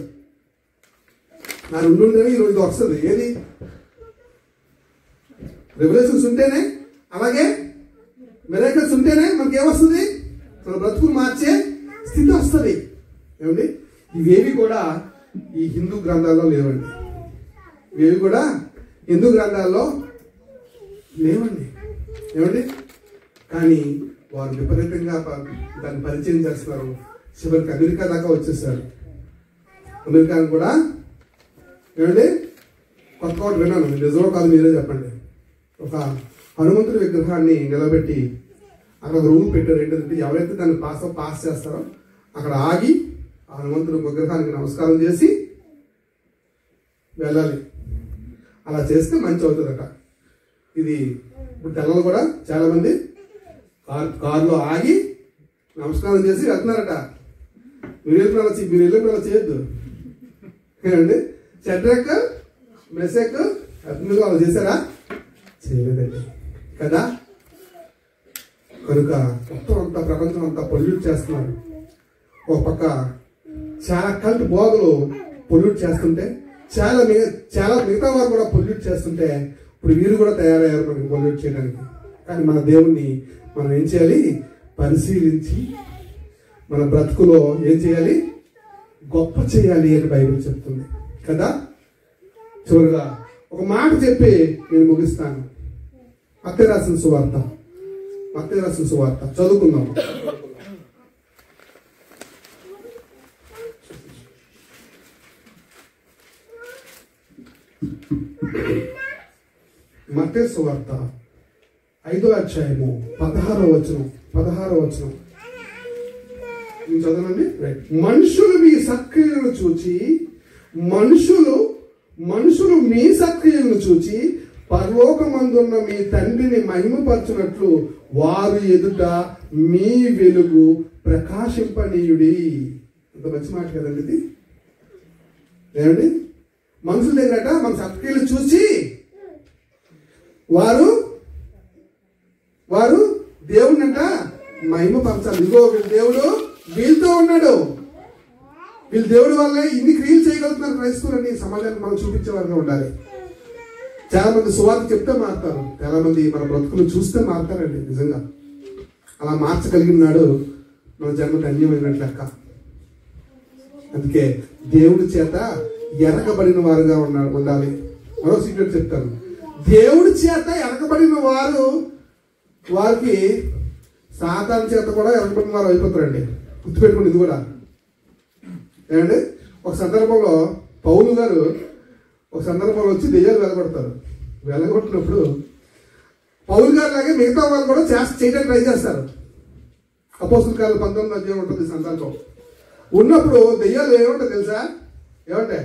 [SPEAKER 6] నా రెండుంటేనే ఈరోజు వస్తుంది. ఏది? రెవల్యూషన్స్ ఉంటేనే, అలాగే మిరకల్స్ ఉంటేనే మనకి ఏమొస్తుంది? మన బ్రతుకును మార్చే స్థితి వస్తుంది. ఏమండి? ఇవేవి కూడా ఈ హిందూ గ్రంథాల్లో లేవండి. ఇవేవి కూడా హిందూ గ్రంథాల్లో లేవండి. ఏమండి? కానీ వారు విపరీతంగా దాన్ని పరిచయం చేస్తున్నారు. చివరికి అమెరికా దాకా వచ్చేసారు. అమెరికాను కూడా ఏమండి కొత్త విన్నాను. నిజమో కాదు మీరే చెప్పండి. ఒక హనుమంతుడి విగ్రహాన్ని నిలబెట్టి అక్కడ ఒక రూమ్ పెట్టారు. ఏంటంటే ఎవరైతే దాన్ని పాస్ చేస్తారో అక్కడ ఆగి ఆ హనుమంతుడి విగ్రహానికి నమస్కారం చేసి వెళ్ళాలి. అలా చేస్తే మంచి అవుతుందట. ఇది ఇప్పుడు తెల్లలు కూడా చాలా మంది కారులో ఆగి నమస్కారం చేసి వెళ్తున్నారట. మీరు వెళ్ళిన చేయొద్దు. ఏమండి? షడ్రక్, మెషక్, అబ్దెనగో అలా చేశారా? చేయలేదండి కదా. కనుక మొత్తం అంతా ప్రపంచం అంతా పొల్యూట్ చేస్తున్నారు. ఒక పక్క చాలా కల్ట్ బోధలు పొల్యూట్ చేస్తుంటే, చాలా మిగతా వారు కూడా పొల్యూట్ చేస్తుంటే, ఇప్పుడు వీరు కూడా తయారయ్యారు మనకి పొల్యూట్ చేయడానికి. కానీ మన దేవుణ్ణి మనం ఏం చేయాలి? పరిశీలించి మన బ్రతుకులో ఏం చేయాలి? గొప్ప చేయాలి అని బైబిల్ చెప్తుంది కదా. చివరిగా ఒక మాట చెప్పి నేను ముగిస్తాను. మత్తయి రాసిన సువార్త చదువుకుందాం. మత్తయి సువార్త 5వ అధ్యాయము 16వ వచనం. చదవండి. మనుషులు మీ సత్క్రియలను చూచి మనుషులు మీ సత్క్రియలను చూచి పరలోకమందున్న మీ తండ్రిని మహిమపరచునట్లు వారు ఎదుట మీ వెలుగు ప్రకాశింపనీయుడి. అంత మంచి మాట కదండి ఇది. ఏమండి? మనుషుల దగ్గరట మన సత్క్రియలు చూసి వారు దేవుడిని అంట మహిమపరచాలి. ఇదిగో దేవుడు వీళ్ళతో ఉన్నాడు, వీళ్ళు దేవుడి వల్లే ఇన్ని క్రియలు చేయగలుగుతున్నారు క్రైస్తవులని సమాజానికి మనం చూపించే వారిగా ఉండాలి. చాలా మంది సువార్త చెప్తే మారుతారు, చాలా మంది మన బ్రతుకులు చూస్తే మారుతారండి. నిజంగా అలా మార్చగలిగినాడు మన జన్మ ధన్యమైనట్లు లెక్క. అందుకే దేవుడి చేత ఎరగబడిన వారుగా ఉండాలి. మరో సీక్రెట్ చెప్తాను. దేవుడి చేత ఎరగబడిన వారికి సాతాను చేత కూడా ఎరగబడిన వారు అయిపోతారండి. గుర్తుపెట్టుకోండి ఇది కూడా. ఏమండి? ఒక సందర్భంలో పౌలు గారు వచ్చి దెయ్యాలు వెలగొట్టినప్పుడు పౌలు గారు లాగే మిగతా వాళ్ళు కూడా చేయడానికి ట్రై చేస్తారు. అపోస్తుల కార్యాలు 19వ అధ్యాయం ఉంటుంది సందర్భం. ఉన్నప్పుడు దెయ్యాలు ఏమంటాయి తెలుసా? ఏమంటే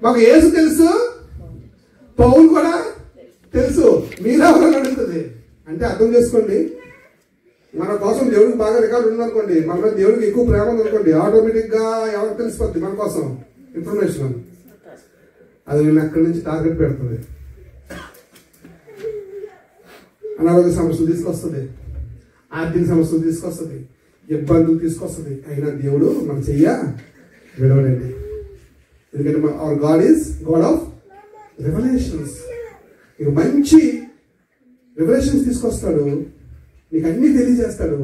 [SPEAKER 6] మాకు యేసు తెలుసు, పౌలు కూడా తెలుసు, మీరెవరని అడుగుతుంది. అంటే అర్థం చేసుకోండి, మన కోసం దేవుడికి బాగా రికార్డు ఉందనుకోండి, మన మీద దేవుడికి ఎక్కువ ప్రేమ ఉందనుకోండి, ఆటోమేటిక్గా ఎవరికి తెలిసిపోద్ది మన కోసం ఇన్ఫర్మేషన్. అది నేను అక్కడి నుంచి టార్గెట్ పెడుతుంది. అనారోగ్య సమస్యలు తీసుకొస్తుంది, ఆర్థిక సమస్యలు తీసుకొస్తుంది, ఇబ్బందులు తీసుకొస్తుంది. అయినా దేవుడు మన చెయ్య విడవడండి. ఎందుకంటే hour God is God of revolutions. నీకు మంచి రెవల్యూషన్స్ తీసుకొస్తాడు, నీకు అన్నీ తెలియజేస్తాడు,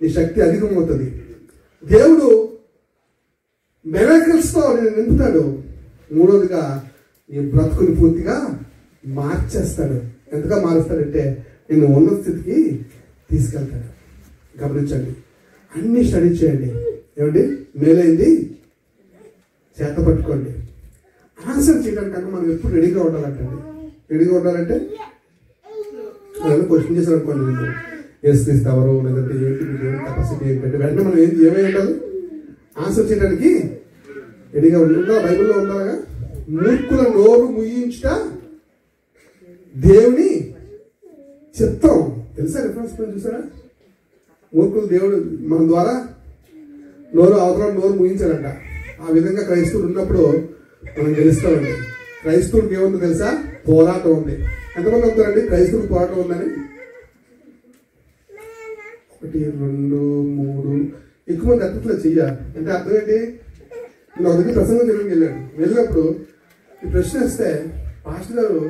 [SPEAKER 6] నీ శక్తి అధికమవుతుంది. దేవుడు మిరాకిల్స్తో నేను నింపుతాడు. మూడోదిగా నీ బ్రతుకుని పూర్తిగా మార్చేస్తాడు. ఎంతగా మారుస్తాడంటే నిన్ను ఉన్నత స్థితికి తీసుకెళ్తాడు. గమనించండి, అన్ని స్టడీ చేయండి. ఏమండి? మేలైంది చేత పట్టుకోండి. ఆన్సర్ చేయడానికన్నా మనం ఎప్పుడు రెడీగా ఉండాలంటండి. రెడీగా ఉండాలంటే ఏమైనా క్వశ్చన్ చేశారు అనుకోండి, నేను ఏసుక్రీస్తు లేదంటే ఏంటి మీకు ఏం కెపాసిటీ ఏంటంటే వెంటనే మనం ఏమై ఉండాలి? ఆన్సర్ చేయడానికి రెడీగా ఉంటుందా? బైబిల్లో ఉండాలిగా. మూర్ఖుల నోరు ముయించుట దేవుని చిత్తం. తెలుసా? రిఫరెన్స్ చూసారా? మూర్ఖులు దేవుడు మన ద్వారా అవతల నోరు ముగించారంట. ఆ విధంగా క్రైస్తవులు ఉన్నప్పుడు మనం గెలుస్తామండి. క్రైస్తవుడికి ఏముందో తెలుసా? పోరాటం ఉంది. ఎంతమంది అవుతారండి క్రైస్తవులు పోరాటం ఉందని? 1, 2, 3 ఎక్కువ మంది అర్థంలో చెయ్యాలి. అంటే అర్థం ఏంటి? నేను ఒక దగ్గర ప్రసంగం వెళ్ళినప్పుడు ఈ ప్రశ్న వేస్తే పాస్టర్ గారు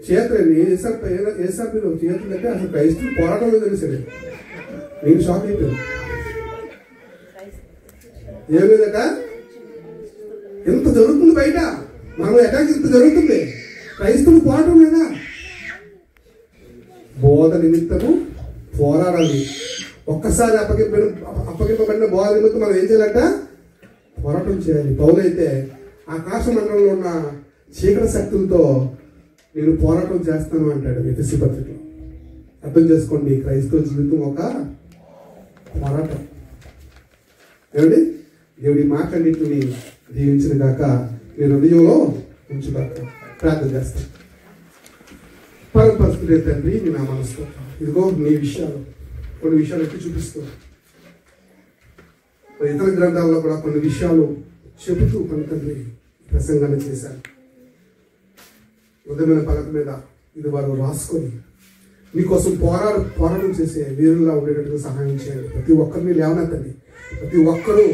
[SPEAKER 6] చేతులండి ఏసారు చేతులు అంటే అసలు క్రైస్తవులు పోరాటంలో తెలిసాడు. నేను షాక్ అయిపోయాను. ఏం లేదట, ఎంత జరుగుతుంది బయట, మనం అటాక్ ఇంత జరుగుతుంది, క్రైస్తవులు పోరాటం లేదా? బోధ నిమిత్తము పోరాడాలి. ఒక్కసారి అప్పగింపబడిన బోధ నిమిత్తం మనం ఏం చేయాలంట? పోరాటం చేయాలి. పౌలైతే ఆకాశ మండలంలో ఉన్న చీకటి శక్తులతో నేను పోరాటం చేస్తాను అంటాడు ఎఫెసీ పత్రికలో. అర్థం చేసుకోండి, క్రైస్తవ జీవితం ఒక పోరాటం. ఏమండి? దేవుడి మాటన్నింటిని దీవించిన గాక, మీ హృదయంలో ఉంచుగాక. ప్రార్థన చేస్తాను. పరమపరిస్థితి తండ్రి, మీ నామాన్ని స్తోత్రం. ఇదిగో నీ విషయాలు, కొన్ని విషయాలు ఎత్తి చూపిస్తూ ఇతర గ్రంథాల్లో కూడా కొన్ని విషయాలు చెబుతూ కొన్ని తండ్రి ప్రసంగాన్ని చేశారు. ఉదయమైన పలక మీద ఇది వారు రాసుకొని మీకోసం పోరాటం చేసే వీరుల్లా ఉండేటట్టుగా సహాయం చేయండి. ప్రతి ఒక్కరిని లేవనెత్తండి. ప్రతి ఒక్కరూ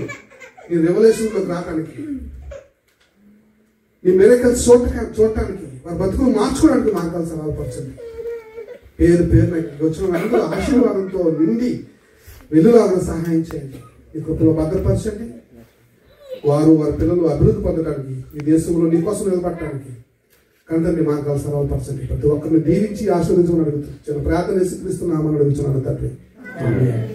[SPEAKER 6] నీ రెవల్యూషన్లోకి రావడానికి, నీ మిరకల్స్ చూడటానికి, వారి బతుకులు మార్చుకోవడానికి మార్గాలు సహాయపరచండి. పేరు వచ్చిన అందరూ ఆశీర్వాదంతో నిండి వెలుగులాగా సహాయం చేయండి. ఈ కృపలో భద్రపరచండి. వారి పిల్లలు అభివృద్ధి పొందడానికి, ఈ దేశంలో నీ కోసం నిలబడటానికి కంటే మార్గాలు సరళపరచండి. ప్రతి ఒక్కరిని దీవించి ఆశీర్వదించమని అడుగుతున్నాను. ప్రార్థన చేసి క్రీస్తు నామమున అడుగుతున్నాను తండ్రి. ఆమేన్.